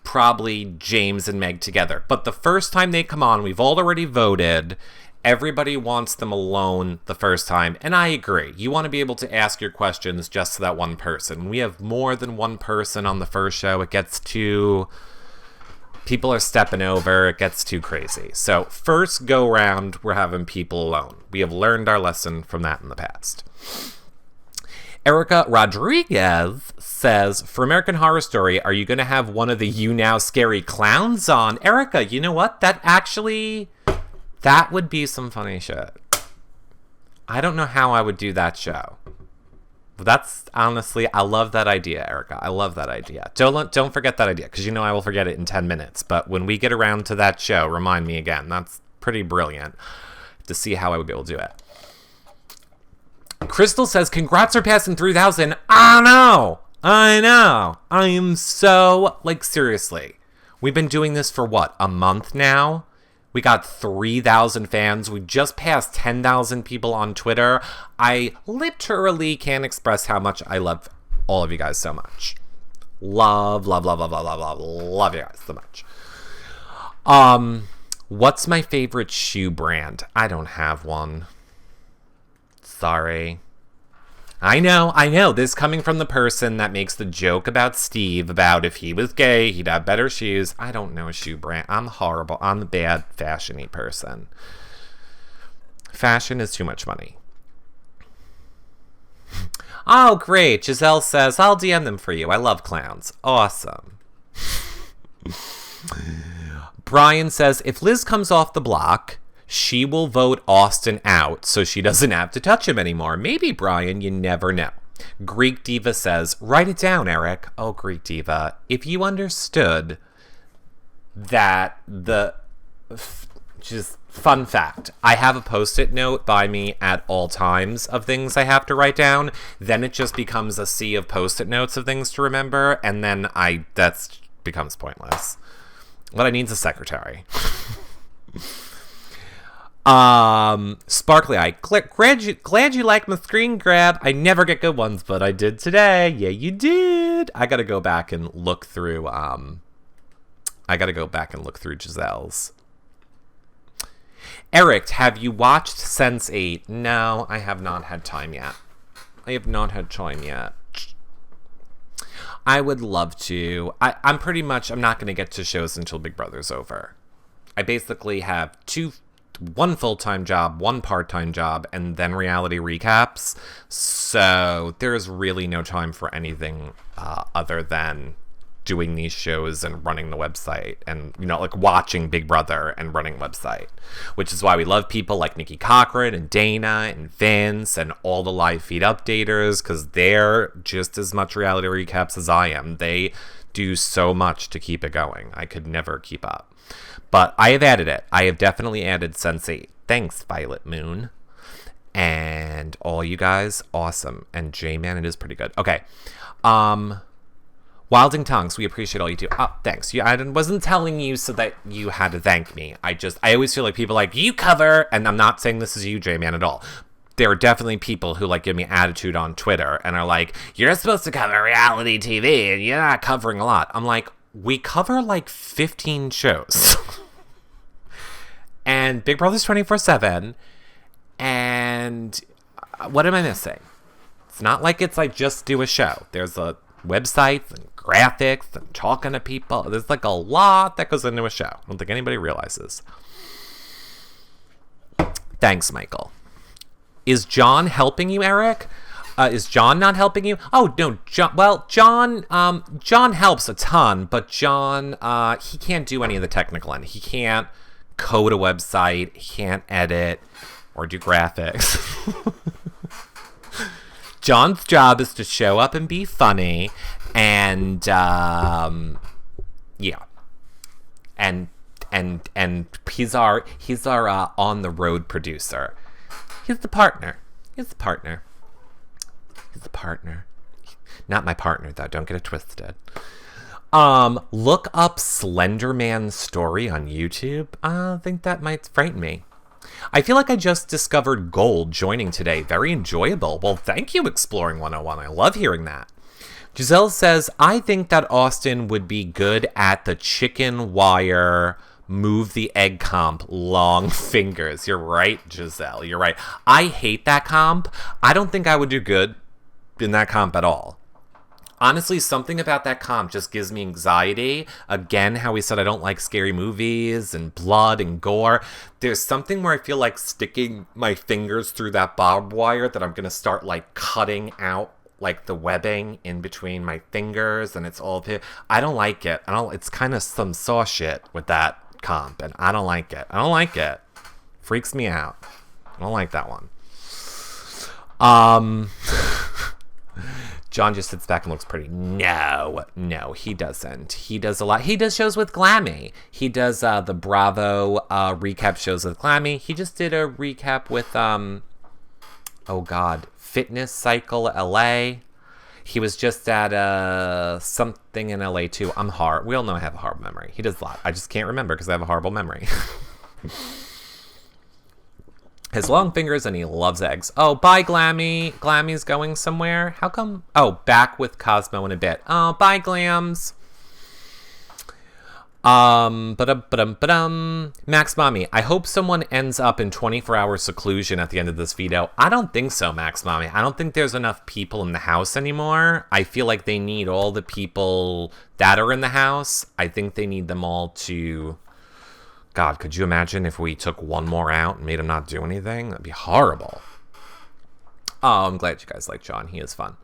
Probably James and Meg together. But the first time they come on, we've already voted. Everybody wants them alone the first time. And I agree. You want to be able to ask your questions just to that one person. When we have more than one person on the first show, it gets too... people are stepping over. It gets too crazy. So first go round, we're having people alone. We have learned our lesson from that in the past. Erica Rodriguez says, for American Horror Story, are you going to have one of the YouNow scary clowns on? Erica, you know what? That would be some funny shit. I don't know how I would do that show. But that's, honestly, I love that idea, Erica. I love that idea. Don't forget that idea, because you know I will forget it in 10 minutes. But when we get around to that show, remind me again. That's pretty brilliant to see how I would be able to do it. Crystal says, congrats for passing 3,000. I know. I am so, seriously. We've been doing this for what, a month now? We got 3,000 fans. We just passed 10,000 people on Twitter. I literally can't express how much I love all of you guys so much. Love you guys so much. What's my favorite shoe brand? I don't have one. Sorry. I know. This coming from the person that makes the joke about Steve about if he was gay, he'd have better shoes. I don't know a shoe brand. I'm horrible. I'm the bad fashion-y person. Fashion is too much money. Oh, great. Giselle says, I'll DM them for you. I love clowns. Awesome. Brian says, if Liz comes off the block, she will vote Austin out so she doesn't have to touch him anymore. Maybe, Brian, you never know. Greek Diva says, write it down, Eric. Oh, Greek Diva, if you understood that just fun fact, I have a Post-it note by me at all times of things I have to write down. Then it just becomes a sea of Post-it notes of things to remember. And then that becomes pointless. What I need is a secretary. Sparkly Eye, glad you like my screen grab. I never get good ones, but I did today. Yeah, you did. I gotta go back and look through Giselle's. Eric, have you watched Sense8? No, I have not had time yet. I would love to. I'm not gonna get to shows until Big Brother's over. I basically have one full-time job, one part-time job, and then reality recaps. So there's really no time for anything other than doing these shows and running the website and, watching Big Brother and running website, which is why we love people like Nikki Cochran and Dana and Vince and all the live feed updaters, because they're just as much reality recaps as I am. They do so much to keep it going. I could never keep up. But I have added it. I have definitely added Sense8. Thanks, Violet Moon. And all you guys, awesome. And J-Man, it is pretty good. Okay. Wilding Tongues, we appreciate all you do. Oh, thanks. I wasn't telling you so that you had to thank me. I always feel like people like, you cover, and I'm not saying this is you, J-Man, at all. There are definitely people who like give me attitude on Twitter and are like, you're supposed to cover reality TV and you're not covering a lot. I'm like, we cover like 15 shows. And Big Brother's 24/7. And what am I missing? It's not like it's like just do a show. There's a websites and graphics and talking to people. There's like a lot that goes into a show. I don't think anybody realizes. Thanks, Michael. Is John helping you, Eric? Is John not helping you? Oh, no, John. Well, John helps a ton, but John, he can't do any of the technical end. He can't code a website. He can't edit or do graphics. John's job is to show up and be funny, and yeah, and he's our on the road producer. He's the partner. Not my partner though. Don't get it twisted. Look up Slender Man's story on YouTube. I think that might frighten me. I feel like I just discovered gold joining today. Very enjoyable. Well, thank you, Exploring 101. I love hearing that. Giselle says, I think that Austin would be good at the chicken wire move the egg comp, long fingers. You're right, Giselle. You're right. I hate that comp. I don't think I would do good in that comp at all. Honestly, something about that comp just gives me anxiety. Again, how we said I don't like scary movies and blood and gore. There's something where I feel like sticking my fingers through that barbed wire that I'm going to start like cutting out like the webbing in between my fingers, and it's all I don't like it. It's kind of some saw shit with that comp, and I don't like it. Freaks me out. I don't like that one. John just sits back and looks pretty. No, he doesn't. He does a lot. He does shows with Glammy. He does the Bravo recap shows with Glammy. He just did a recap with Fitness Cycle LA. He was just at something in LA too. We all know I have a horrible memory. He does a lot. I just can't remember because I have a horrible memory. His long fingers, and he loves eggs. Oh, bye, Glammy. Glammy's going somewhere. How come? Oh, back with Cosmo in a bit. Oh, bye, Glams. Max Mommy, I hope someone ends up in 24-hour seclusion at the end of this veto. I don't think so, Max Mommy. I don't think there's enough people in the house anymore. I feel like they need all the people that are in the house. I think they need them all to... God, could you imagine if we took one more out and made him not do anything? That'd be horrible. Oh, I'm glad you guys like John. He is fun.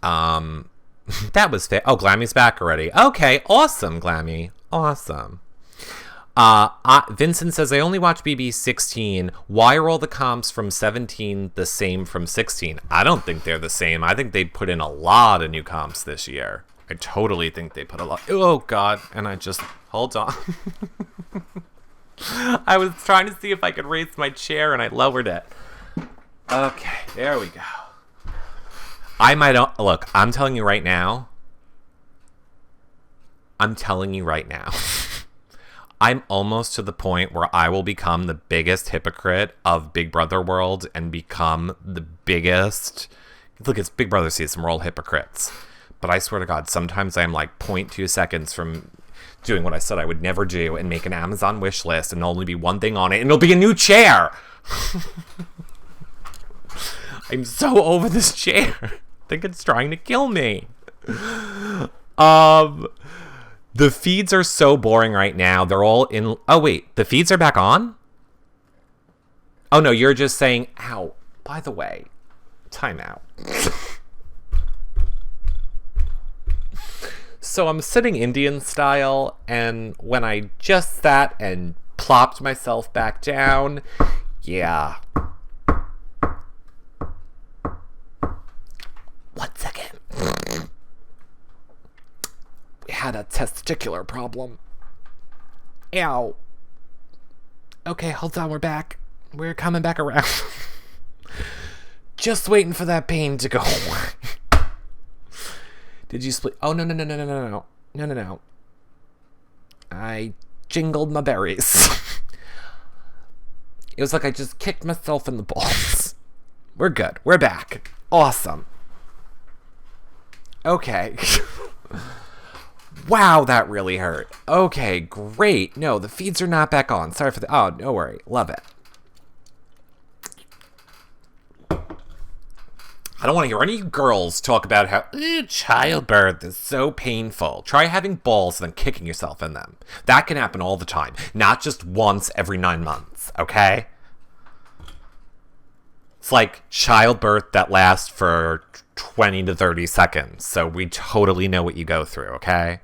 That was fit. Oh, Glammy's back already. Okay, awesome, Glammy. Awesome. Vincent says, I only watch BB 16. Why are all the comps from 17 the same from 16? I don't think they're the same. I think they put in a lot of new comps this year. I totally think they put a lot. Oh, God. And I just... Hold on. I was trying to see if I could raise my chair, and I lowered it. Okay, there we go. Look, I'm telling you right now. I'm almost to the point where I will become the biggest hypocrite of Big Brother world and become the biggest... Look, it's Big Brother season. We're all hypocrites. But I swear to God, sometimes I'm like 0.2 seconds from doing what I said I would never do and make an Amazon wish list and there'll only be one thing on it, and it'll be a new chair. I'm so over this chair. I think it's trying to kill me. The feeds are so boring right now. They're all in... Oh, wait. The feeds are back on? Oh, no. You're just saying... Ow. By the way. Time out. So I'm sitting Indian style, and when I just sat and plopped myself back down, yeah. 1 second. We had a testicular problem. Ow. Okay, hold on, we're back. We're coming back around. Just waiting for that pain to go away. Did you split? Oh, no. No. I jingled my berries. It was like I just kicked myself in the balls. We're good. We're back. Awesome. Okay. Wow, that really hurt. Okay, great. No, the feeds are not back on. Sorry for the... Oh, no worry. Love it. I don't want to hear any girls talk about how childbirth is so painful. Try having balls and then kicking yourself in them. That can happen all the time. Not just once every 9 months, okay? It's like childbirth that lasts for 20 to 30 seconds. So we totally know what you go through, okay?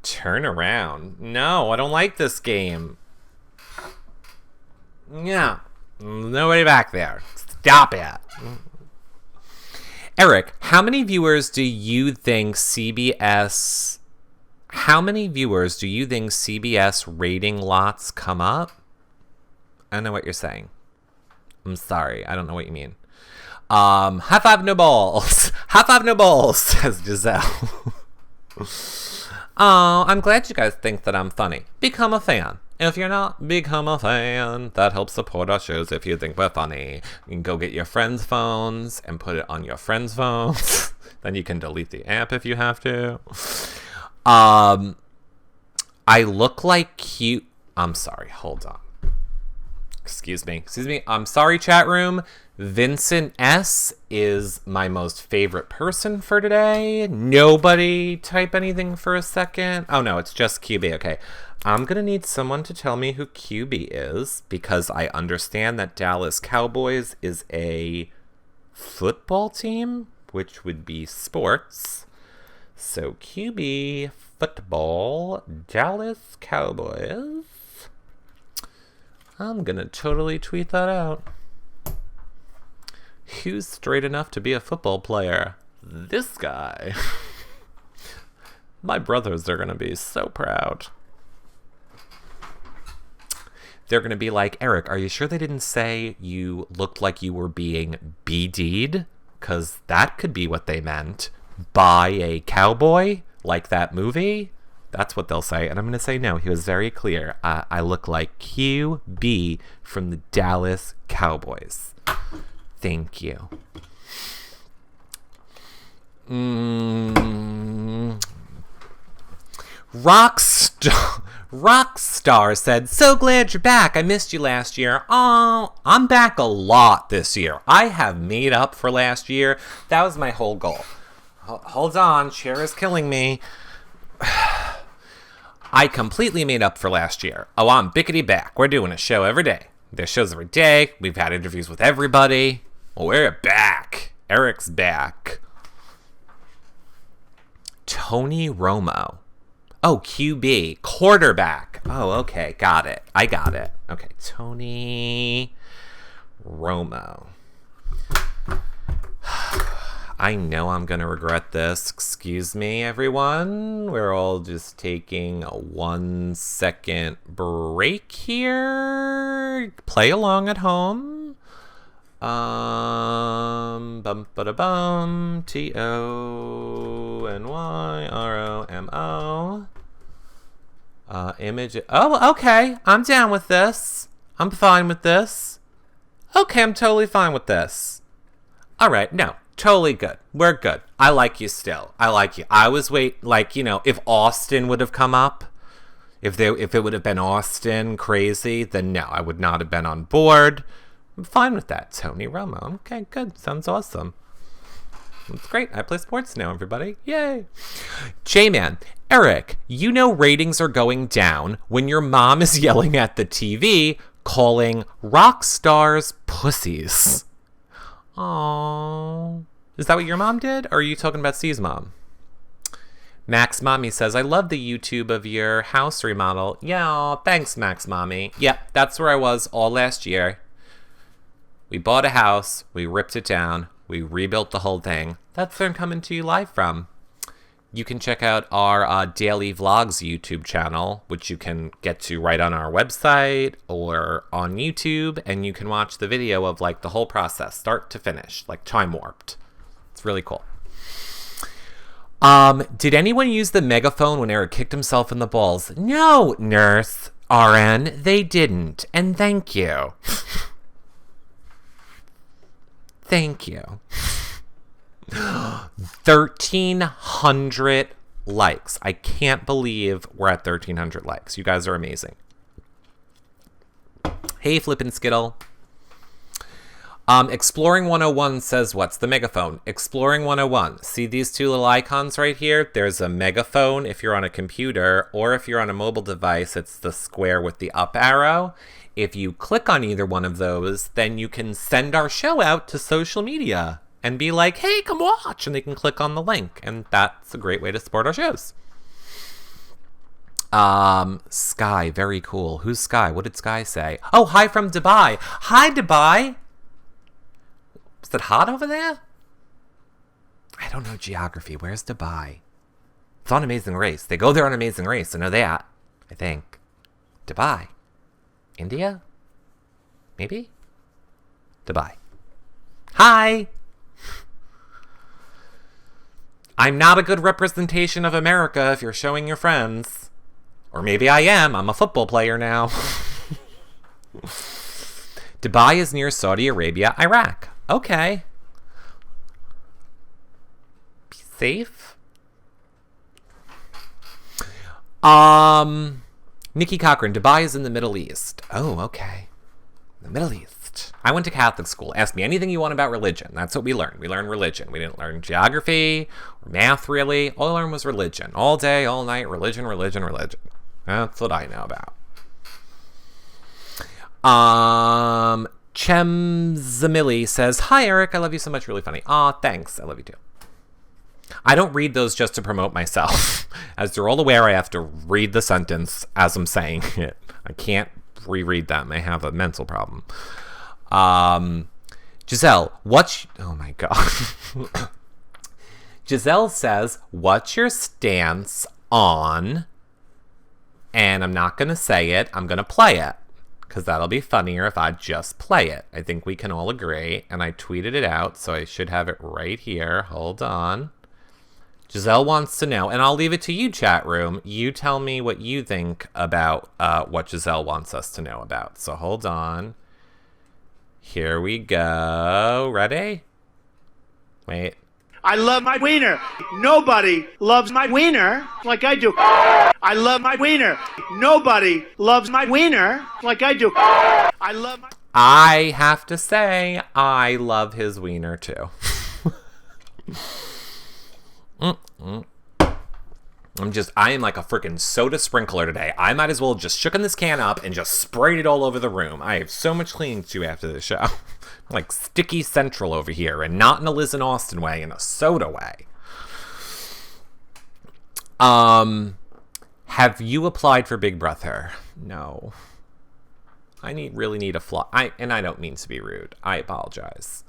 Turn around. No, I don't like this game. Yeah. Nobody back there. Stop it. Eric, how many viewers do you think CBS rating lots come up? I don't know what you're saying. I'm sorry. I don't know what you mean. High five, no balls. High five, no balls, says Giselle. Oh, I'm glad you guys think that I'm funny. Become a fan. If you're not, become a fan. That helps support our shows if you think we're funny. You can go get your friends' phones and put it on your friends' phones. Then you can delete the app if you have to. I look like cute... I'm sorry, hold on. Excuse me. I'm sorry, chat room. Vincent S. is my most favorite person for today. Nobody type anything for a second. Oh, no, it's just QB. Okay. I'm going to need someone to tell me who QB is because I understand that Dallas Cowboys is a football team, which would be sports. So QB, football, Dallas Cowboys. I'm going to totally tweet that out. Who's straight enough to be a football player? This guy. My brothers are going to be so proud. They're going to be like, Eric, are you sure they didn't say you looked like you were being BD'd? Because that could be what they meant. By a cowboy? Like that movie? That's what they'll say. And I'm going to say no. He was very clear. I look like QB from the Dallas Cowboys. Thank you. Rockstar said, so glad you're back. I missed you last year. Oh, I'm back a lot this year. I have made up for last year. That was my whole goal. Hold on. Cher is killing me. I completely made up for last year. Oh, I'm bickety back. We're doing a show every day. There's shows every day. We've had interviews with everybody. We're back. Eric's back. Tony Romo. Oh, QB. Quarterback. Oh, okay. Got it. I got it. Okay. Tony Romo. I know I'm going to regret this. Excuse me, everyone. We're all just taking a 1 second break here. Play along at home. Bum ba da bum. TONYROMO. Image. Oh, okay. I'm down with this. I'm fine with this. Okay, I'm totally fine with this. All right, no. Totally good. We're good. I like you still. I like you. I was if Austin would have come up, if it would have been Austin crazy, then no, I would not have been on board. I'm fine with that. Tony Romo. Okay, good. Sounds awesome. That's great. I play sports now, everybody. Yay. J-Man. Eric, you know ratings are going down when your mom is yelling at the TV, calling rock stars pussies. Aww. Is that what your mom did? Or are you talking about C's mom? Max Mommy says, I love the YouTube of your house remodel. Yeah, thanks, Max Mommy. Yep, that's where I was all last year. We bought a house. We ripped it down. We rebuilt the whole thing. That's where I'm coming to you live from. You can check out our daily vlogs YouTube channel, which you can get to right on our website or on YouTube, and you can watch the video of like the whole process, start to finish, like time warped. It's really cool. Did anyone use the megaphone when Eric kicked himself in the balls? No, nurse RN, they didn't, and thank you. Thank you. 1,300 likes. I can't believe we're at 1,300 likes. You guys are amazing. Hey, Flippin' Skittle. Exploring 101 says, what's the megaphone? Exploring 101. See these two little icons right here? There's a megaphone if you're on a computer, or if you're on a mobile device, it's the square with the up arrow. If you click on either one of those, then you can send our show out to social media and be like, hey, come watch, and they can click on the link. And that's a great way to support our shows. Sky, very cool. Who's Sky? What did Sky say? Oh, hi from Dubai. Hi, Dubai. Is it hot over there? I don't know geography. Where's Dubai? It's on Amazing Race. They go there on Amazing Race. I know that. I think. Dubai. India? Maybe? Dubai. Hi! I'm not a good representation of America if you're showing your friends. Or maybe I am. I'm a football player now. Dubai is near Saudi Arabia, Iraq. Okay. Be safe. Nikki Cochran, Dubai is in the Middle East. Oh, okay. The Middle East. I went to Catholic school. Ask me anything you want about religion. That's what we learned. We learned religion. We didn't learn geography or math, really. All I learned was religion. All day, all night, religion, religion, religion. That's what I know about. Chemzamili says, hi, Eric. I love you so much. Really funny. Aw, thanks. I love you too. I don't read those just to promote myself. As you're all aware, I have to read the sentence as I'm saying it. I can't reread them. I have a mental problem. Giselle, oh my God. Giselle says, what's your stance on, and I'm not going to say it, I'm going to play it, because that'll be funnier if I just play it. I think we can all agree, and I tweeted it out, so I should have it right here. Hold on. Giselle wants to know, and I'll leave it to you, chat room. You tell me what you think about what Giselle wants us to know about. So hold on. Here we go. Ready? Wait. I love my wiener. Nobody loves my wiener like I do. I love my wiener. Nobody loves my wiener like I do. I have to say, I love his wiener too. I am like a freaking soda sprinkler today. I might as well have just shooken this can up and just sprayed it all over the room. I have so much cleaning to do after this show. Like Sticky Central over here, and not in a Liz and Austin way, in a soda way. Have you applied for Big Brother? No. I really need a fly. And I don't mean to be rude. I apologize.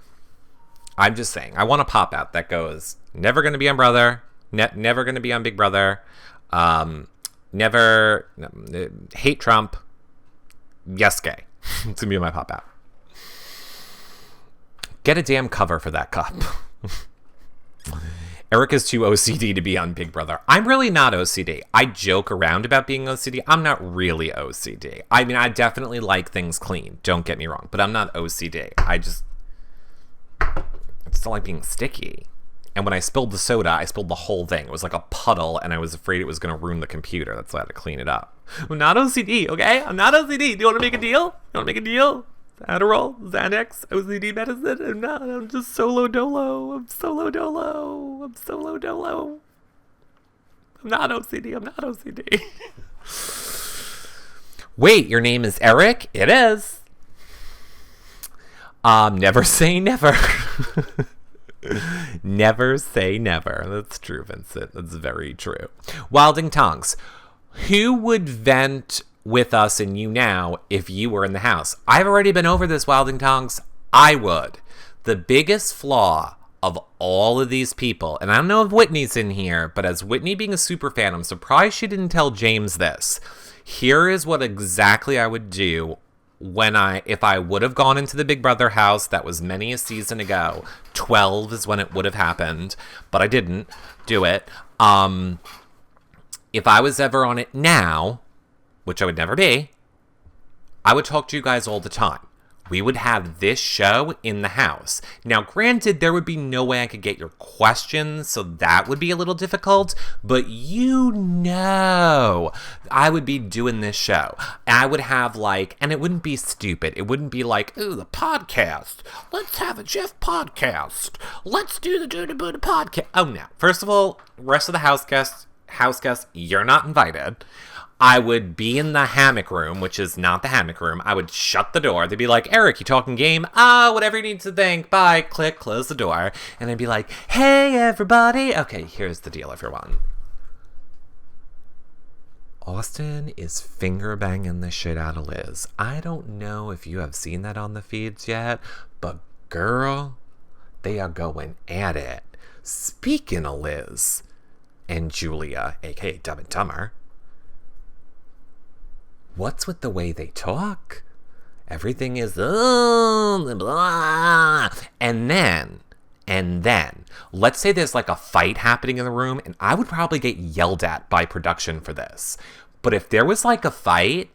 I'm just saying, I want a pop out that goes, never going to be on Brother, never going to be on Big Brother, never, hate Trump, yes gay. It's going to be my pop out. Get a damn cover for that cup. Eric is too OCD to be on Big Brother. I'm really not OCD. I joke around about being OCD. I'm not really OCD. I mean, I definitely like things clean. Don't get me wrong. But I'm not OCD. I just don't like being sticky. And when I spilled the soda, I spilled the whole thing. It was like a puddle, and I was afraid it was going to ruin the computer. That's why I had to clean it up. I'm not OCD, okay? I'm not OCD. Do you want to make a deal? You want to make a deal? Adderall, Xanax, OCD medicine. I'm not. I'm just solo dolo. I'm solo dolo. I'm solo dolo. I'm not OCD. I'm not OCD. Wait, your name is Eric? It is. Never say never. Never say never. That's true, Vincent. That's very true. Wilding Tongues. Who would vent with us and YouNow if you were in the house? I've already been over this, Wilding Tongues. I would. The biggest flaw of all of these people, and I don't know if Whitney's in here, but as Whitney being a super fan, I'm surprised she didn't tell James this. Here is what exactly I would do if I would have gone into the Big Brother house. That was many a season ago. 12 is when it would have happened, but I didn't do it. If I was ever on it now, which I would never be, I would talk to you guys all the time. We would have this show in the house. Now, granted, there would be no way I could get your questions, so that would be a little difficult, but I would be doing this show. I would have and it wouldn't be stupid. It wouldn't be like, ooh, the podcast. Let's have a Jeff podcast. Let's do the Duda Buddha podcast. Oh, no. First of all, rest of the house guests, you're not invited. I would be in the hammock room, which is not the hammock room. I would shut the door. They'd be like, Eric, you talking game? Whatever you need to think. Bye. Click, close the door. And I'd be like, hey, everybody. Okay, here's the deal, everyone. Austin is finger banging the shit out of Liz. I don't know if you have seen that on the feeds yet, but girl, they are going at it. Speaking of Liz and Julia, aka Dumb and Dumber, what's with the way they talk? Everything is blah. And then, let's say there's a fight happening in the room, and I would probably get yelled at by production for this. But if there was a fight,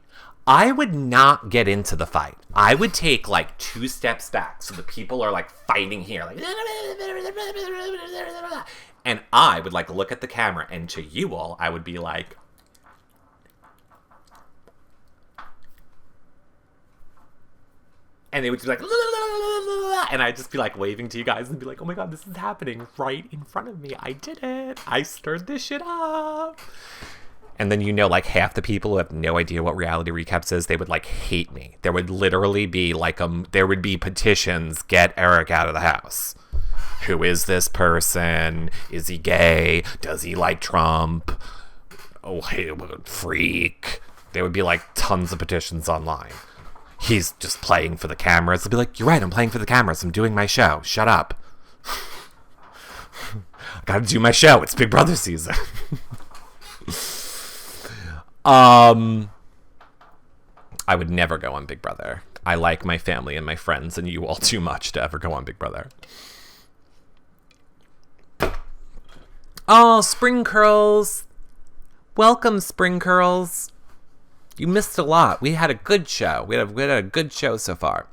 I would not get into the fight. I would take 2 steps back, so the people are fighting here, and I would look at the camera, and to you all, I would be like, and they would just be and I'd just be waving to you guys and be like, oh my god, this is happening right in front of me. I did it. I stirred this shit up. And then half the people who have no idea what reality recaps is, they would hate me. There would literally be there would be petitions, get Eric out of the house. Who is this person? Is he gay? Does he like Trump? Oh, hey, freak. There would be tons of petitions online. He's just playing for the cameras. They'll be like, you're right, I'm playing for the cameras. I'm doing my show. Shut up. I gotta do my show. It's Big Brother season. I would never go on Big Brother. I like my family and my friends and you all too much to ever go on Big Brother. Oh, Spring Curls. Welcome, Spring Curls. You missed a lot. We had a good show. We had a good show so far.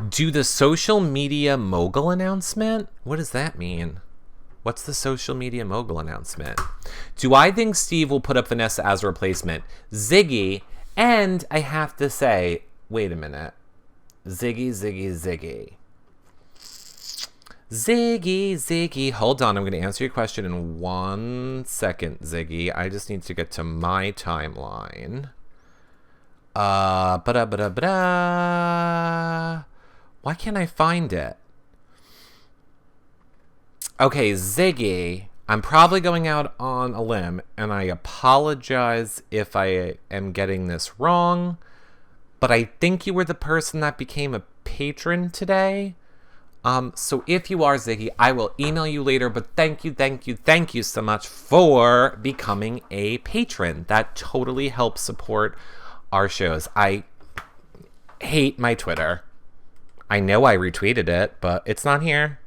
Do the social media mogul announcement? What does that mean? What's the social media mogul announcement? Do I think Steve will put up Vanessa as a replacement? Ziggy, and I have to say, wait a minute. Ziggy. Hold on, I'm going to answer your question in 1 second, Ziggy. I just need to get to my timeline. Why can't I find it? Okay, Ziggy, I'm probably going out on a limb, and I apologize if I am getting this wrong, but I think you were the person that became a patron today. So if you are, Ziggy, I will email you later, but thank you so much for becoming a patron. That totally helps support our shows. I hate my Twitter. I know I retweeted it, but it's not here.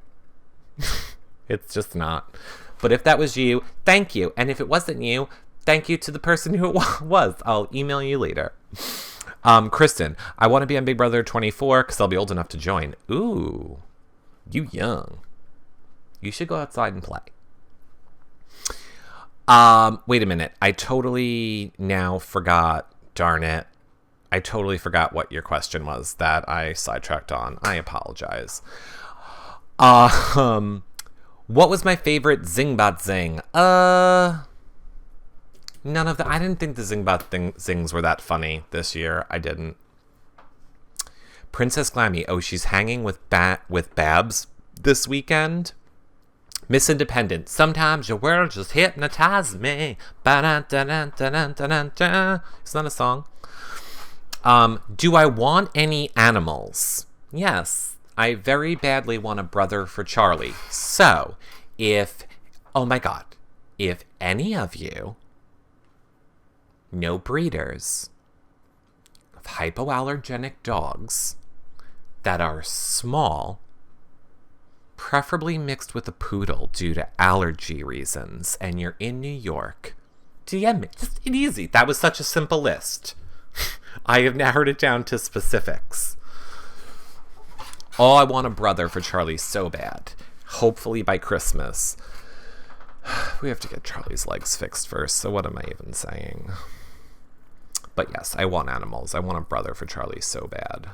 It's just not. But if that was you, thank you. And if it wasn't you, thank you to the person who it was. I'll email you later. Kristen, I want to be on Big Brother 24 because I'll be old enough to join. Ooh. You young. You should go outside and play. Wait a minute. I totally now forgot. Darn it. I totally forgot what your question was that I sidetracked on. I apologize. What was my favorite Zingbot Zing? None of the. I didn't think the Zingbot Zings were that funny this year. I didn't. Princess Glammy, oh, she's hanging with Babs this weekend. Miss Independent, sometimes your world just hypnotizes me. Ba-da-da-da-da-da-da-da. It's not a song. Do I want any animals? Yes, I very badly want a brother for Charlie. So, oh my God, if any of you know breeders of hypoallergenic dogs that are small, preferably mixed with a poodle due to allergy reasons, and you're in New York, DM me. Just easy. That was such a simple list. I have narrowed it down to specifics. Oh, I want a brother for Charlie so bad. Hopefully by Christmas. We have to get Charlie's legs fixed first, so what am I even saying? But yes, I want animals. I want a brother for Charlie so bad.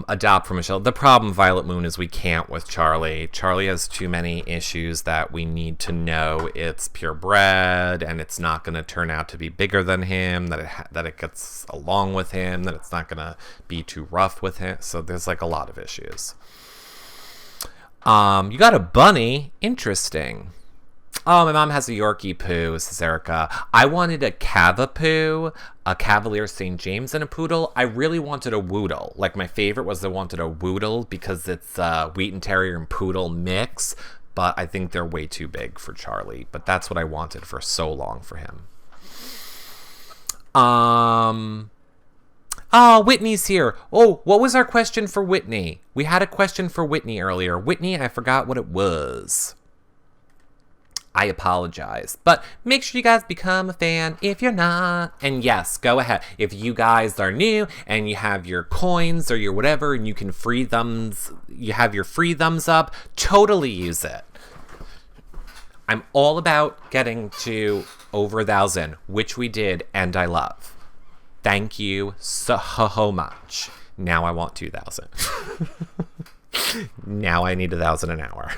Adopt from Michelle. The problem, Violet Moon, is we can't with Charlie. Charlie has too many issues that we need to know it's purebred, and it's not going to turn out to be bigger than him, that it gets along with him, that it's not going to be too rough with him. So there's like a lot of issues. You got a bunny. Interesting. Oh, my mom has a Yorkie poo, says Erica. I wanted a Cavapoo, a Cavalier St. James, and a poodle. I really wanted a Woodle. Like, my favorite was I wanted a Woodle because it's a Wheaten Terrier and Poodle mix, but I think they're way too big for Charlie. But that's what I wanted for so long for him. Oh, Whitney's here. Oh, what was our question for Whitney? We had a question for Whitney earlier. Whitney, I forgot what it was. I apologize. But make sure you guys become a fan if you're not. And yes, go ahead. If you guys are new and you have your coins or your whatever and you can you have your free thumbs up, totally use it. I'm all about getting to over 1,000, which we did, and I love. Thank you so much. Now I want 2,000. Now I need 1,000 an hour.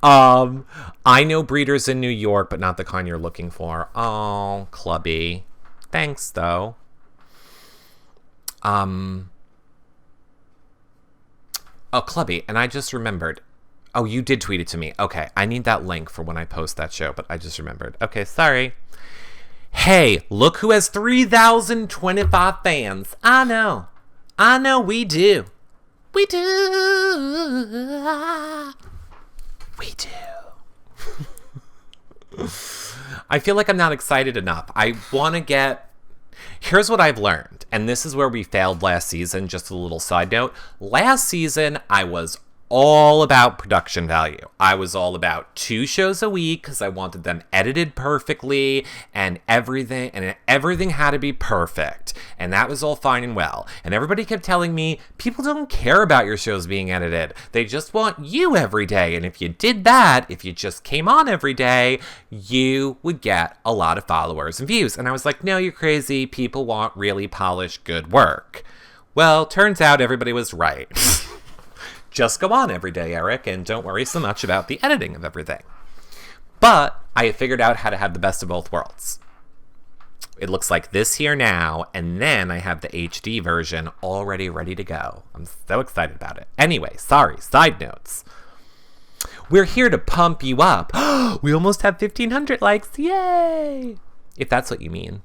I know breeders in New York, but not the kind you're looking for. Oh, Clubby. Thanks, though. Oh, Clubby, and I just remembered. Oh, you did tweet it to me. Okay, I need that link for when I post that show, but I just remembered. Okay, sorry. Hey, look who has 3,025 fans. I know, we do. We do. We do. I feel like I'm not excited enough. I want to get... Here's what I've learned, and this is where we failed last season, just a little side note. Last season, I was all about production value. I was all about 2 shows a week because I wanted them edited perfectly and everything had to be perfect. And that was all fine and well. And everybody kept telling me, people don't care about your shows being edited. They just want you every day. And if you did that, if you just came on every day, you would get a lot of followers and views. And I was like, no, you're crazy. People want really polished, good work. Well, turns out everybody was right. Just go on every day, Eric, and don't worry so much about the editing of everything. But I have figured out how to have the best of both worlds. It looks like this here now, and then I have the HD version already ready to go. I'm so excited about it. Anyway, sorry, side notes. We're here to pump you up. We almost have 1,500 likes. Yay! If that's what you mean.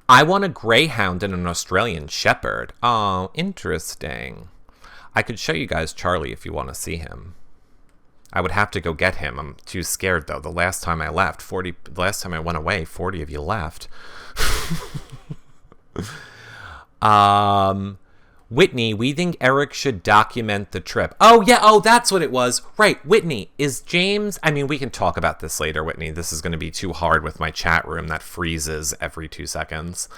I want a greyhound and an Australian shepherd. Oh, interesting. I could show you guys Charlie if you want to see him. I would have to go get him. I'm too scared, though. The last time I went away, 40 of you left. Whitney, we think Eric should document the trip. Oh, yeah. Oh, that's what it was. Right. Whitney, is James... I mean, we can talk about this later, Whitney. This is going to be too hard with my chat room that freezes every 2 seconds.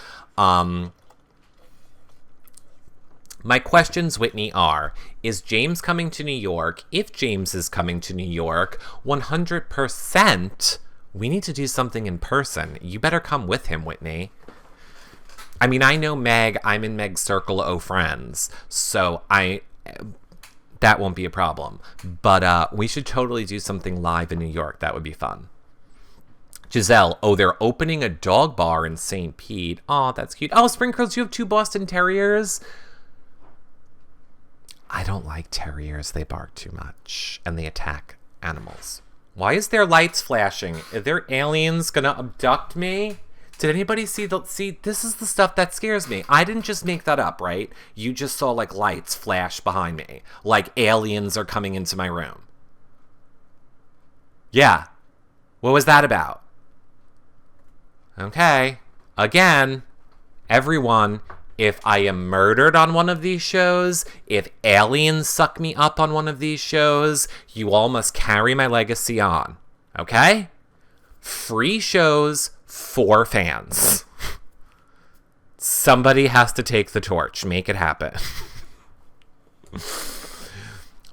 My questions, Whitney, are, is James coming to New York? If James is coming to New York, 100%, we need to do something in person. You better come with him, Whitney. I mean, I know Meg. I'm in Meg's circle of friends, so that won't be a problem. But we should totally do something live in New York. That would be fun. Giselle, oh, they're opening a dog bar in St. Pete. Oh, that's cute. Oh, Spring Curls, you have 2 Boston Terriers? I don't like terriers. They bark too much, and they attack animals. Why is there lights flashing? Are there aliens gonna abduct me? Did anybody see this is the stuff that scares me. I didn't just make that up, right? You just saw like lights flash behind me. Like aliens are coming into my room. Yeah. What was that about? Okay. Again, everyone, if I am murdered on one of these shows, if aliens suck me up on one of these shows, you all must carry my legacy on. Okay? Free shows for fans. Somebody has to take the torch. Make it happen.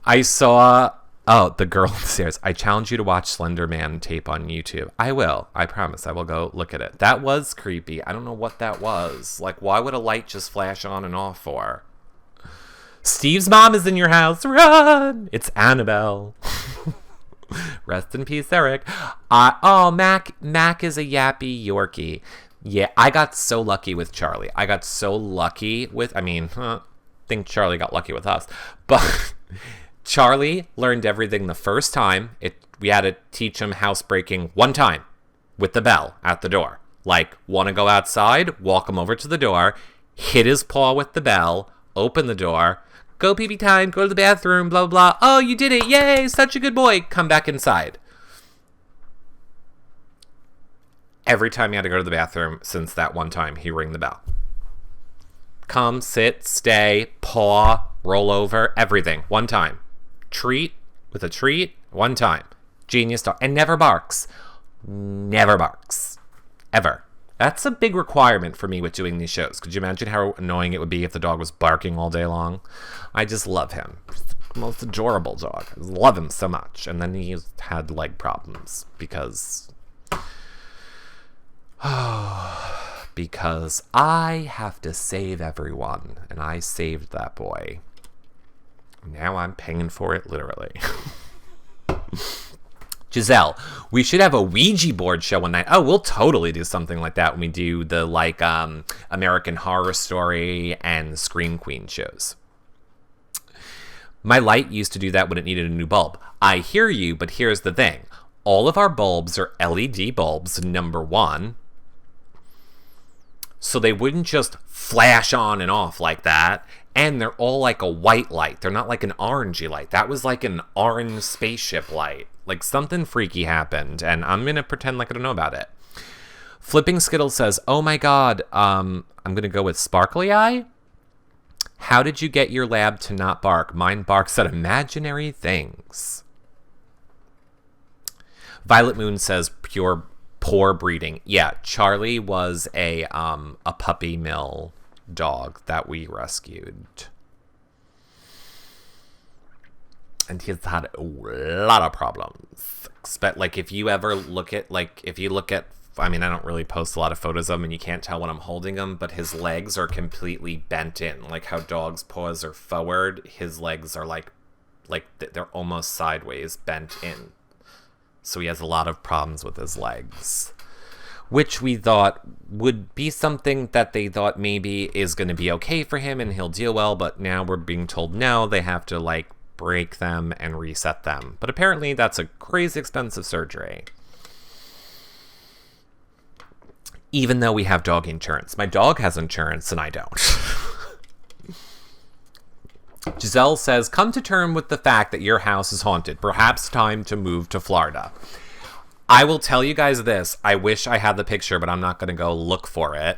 I saw... Oh, the girl upstairs. I challenge you to watch Slender Man tape on YouTube. I will. I promise. I will go look at it. That was creepy. I don't know what that was. Like, why would a light just flash on and off for? Steve's mom is in your house. Run! It's Annabelle. Rest in peace, Eric. Mac is a yappy Yorkie. Yeah, I got so lucky with Charlie. I think Charlie got lucky with us. But... Charlie learned everything the first time. We had to teach him housebreaking one time with the bell at the door. Like, want to go outside? Walk him over to the door, hit his paw with the bell, open the door, go pee-pee time, go to the bathroom, blah, blah, blah. Oh, you did it. Yay, such a good boy. Come back inside. Every time he had to go to the bathroom since that one time, he rang the bell. Come, sit, stay, paw, roll over, everything. One time. Treat with a treat one time. Genius dog. And never barks. Never barks. Ever. That's a big requirement for me with doing these shows. Could you imagine how annoying it would be if the dog was barking all day long? I just love him. He's the most adorable dog. I love him so much. And then he had leg problems because I have to save everyone. And I saved that boy. Now I'm paying for it, literally. Giselle, we should have a Ouija board show one night. Oh, we'll totally do something like that when we do the, like, American Horror Story and Scream Queen shows. My light used to do that when it needed a new bulb. I hear you, but here's the thing. All of our bulbs are LED bulbs, number one. So they wouldn't just flash on and off like that. And they're all like a white light. They're not like an orangey light. That was like an orange spaceship light. Like something freaky happened. And I'm going to pretend like I don't know about it. Flipping Skittle says, oh my God, I'm going to go with Sparkly Eye. How did you get your lab to not bark? Mine barks at imaginary things. Violet Moon says, poor breeding. Yeah, Charlie was a puppy mill dog that we rescued, and he's had a lot of problems. Like if you look at, I mean, I don't really post a lot of photos of him and you can't tell when I'm holding him, but his legs are completely bent in, like how dogs' paws are forward. His legs are like they're almost sideways, bent in. So he has a lot of problems with his legs, which we thought would be something that they thought maybe is going to be okay for him and he'll deal well, but now we're being told no, they have to, like, break them and reset them. But apparently that's a crazy expensive surgery. Even though we have dog insurance. My dog has insurance and I don't. Giselle says, come to terms with the fact that your house is haunted. Perhaps time to move to Florida. I will tell you guys this. I wish I had the picture, but I'm not going to go look for it.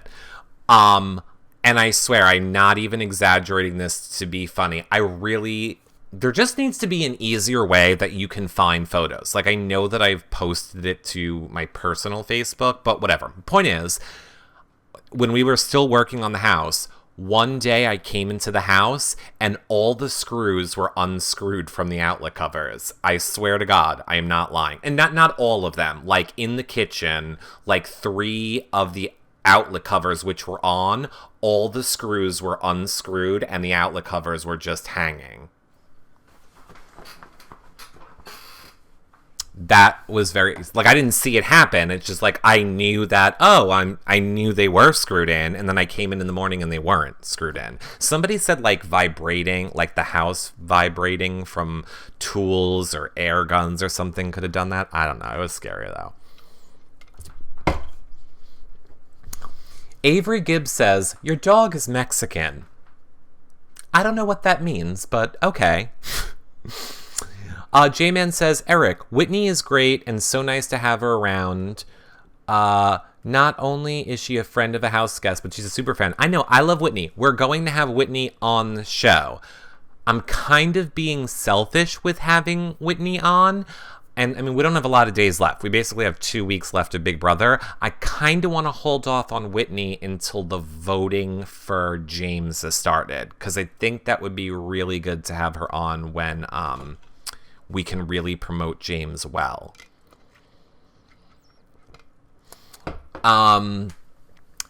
And I swear, I'm not even exaggerating this to be funny. There just needs to be an easier way that you can find photos. Like, I know that I've posted it to my personal Facebook, but whatever. Point is, when we were still working on the house, one day I came into the house and all the screws were unscrewed from the outlet covers. I swear to God, I am not lying. And not all of them. Like in the kitchen, like 3 of the outlet covers which were on, all the screws were unscrewed and the outlet covers were just hanging. That was very, like, I didn't see it happen. It's just like, I knew that, I knew they were screwed in, and then I came in the morning and they weren't screwed in. Somebody said, like, vibrating, like the house vibrating from tools or air guns or something could have done that. I don't know. It was scary, though. Avery Gibbs says, your dog is Mexican. I don't know what that means, but okay. J-Man says, Eric, Whitney is great and so nice to have her around. Not only is she a friend of a house guest, but she's a super fan. I know, I love Whitney. We're going to have Whitney on the show. I'm kind of being selfish with having Whitney on. And I mean, we don't have a lot of days left. We basically have 2 weeks left of Big Brother. I kind of want to hold off on Whitney until the voting for James has started, because I think that would be really good to have her on when we can really promote James well.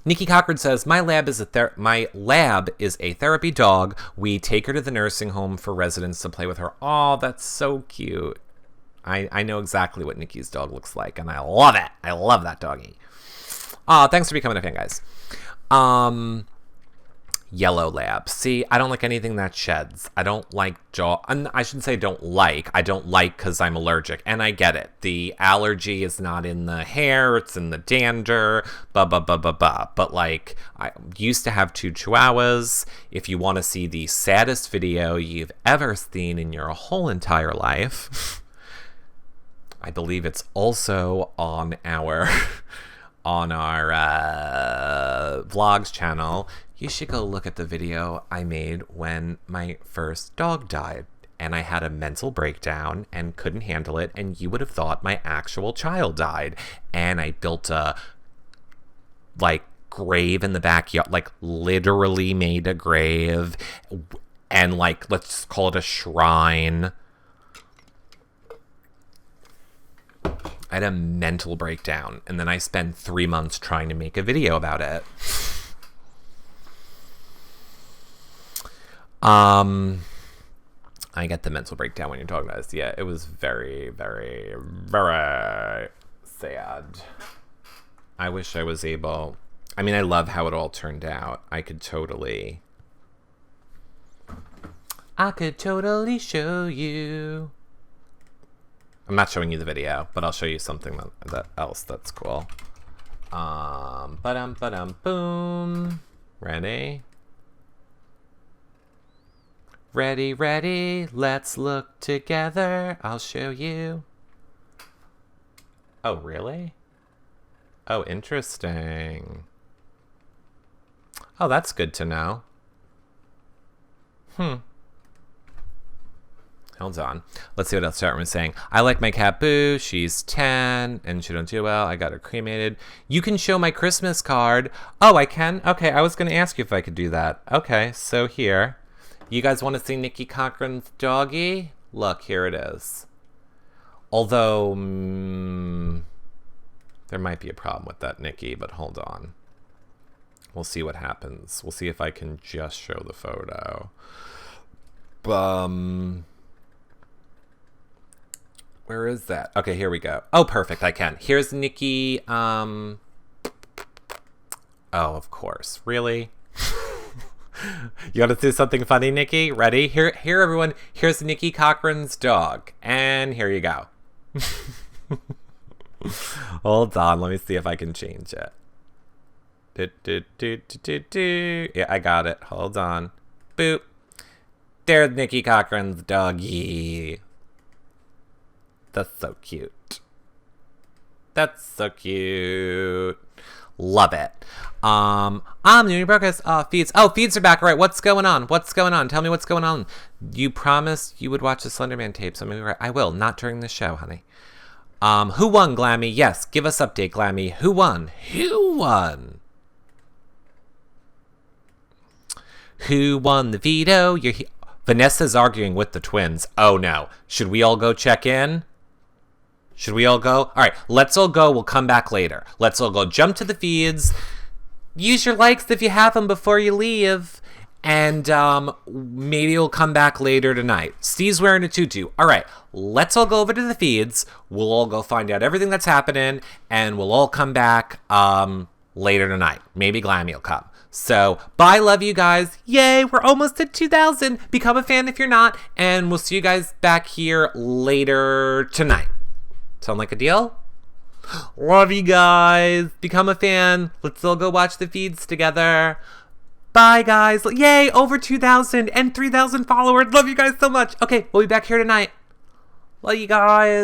Nikki Cochran says, my lab is a therapy dog. We take her to the nursing home for residents to play with her. Oh, that's so cute. I know exactly what Nikki's dog looks like, and I love it. I love that doggy. Thanks for becoming a fan, guys. Yellow lab. See, I don't like anything that sheds. I don't like I shouldn't say don't like. I don't like because I'm allergic, and I get it. The allergy is not in the hair, it's in the dander, But like, I used to have 2 chihuahuas. If you want to see the saddest video you've ever seen in your whole entire life, I believe it's also on our vlogs channel. You should go look at the video I made when my first dog died and I had a mental breakdown and couldn't handle it, and you would have thought my actual child died. And I built a grave in the backyard, literally made a grave, and let's call it a shrine. I had a mental breakdown, and then I spent 3 months trying to make a video about it. I get the mental breakdown when you're talking about this. Yeah, it was very, very, very sad. I wish I was able... I mean, I love how it all turned out. I could totally show you... I'm not showing you the video, but I'll show you something else that's cool. Boom. Ready? Ready, let's look together. I'll show you. Oh, really? Oh, interesting. Oh, that's good to know. Hold on. Let's see what else Chartman is saying. I like my cat Boo. She's 10 and she don't do well. I got her cremated. You can show my Christmas card. Oh, I can? Okay, I was going to ask you if I could do that. Okay, so here. You guys want to see Nikki Cochran's doggy? Look, here it is. Although, there might be a problem with that Nikki, but hold on. We'll see what happens. We'll see if I can just show the photo. Where is that? Okay, here we go. Oh, perfect, I can. Here's Nikki, oh, of course. Really? You want to do something funny, Nikki? Ready? Here, everyone. Here's Nikki Cochran's dog. And here you go. Hold on. Let me see if I can change it. Yeah, I got it. Hold on. Boop. There's Nikki Cochran's doggy. That's so cute. That's so cute. Love it. I'm doing progress. Feeds. Oh, feeds are back. All right, what's going on? What's going on? Tell me what's going on. You promised you would watch the Slenderman tapes. I will. Not during the show, honey. Who won, Glammy? Yes, give us update, Glammy. Who won? Who won? Who won the veto? Vanessa's arguing with the twins. Oh, no. Should we all go check in? Should we all go? All right, let's all go. We'll come back later. Let's all go jump to the feeds. Use your likes if you have them before you leave. And maybe you'll come back later tonight. Steve's wearing a tutu. All right, let's all go over to the feeds. We'll all go find out everything that's happening. And we'll all come back later tonight. Maybe Glammy will come. So, bye, love you guys. Yay, we're almost at 2,000. Become a fan if you're not. And we'll see you guys back here later tonight. Sound like a deal? Love you guys. Become a fan. Let's all go watch the feeds together. Bye, guys. Yay, over 2,000 and 3,000 followers. Love you guys so much. Okay, we'll be back here tonight. Love you guys.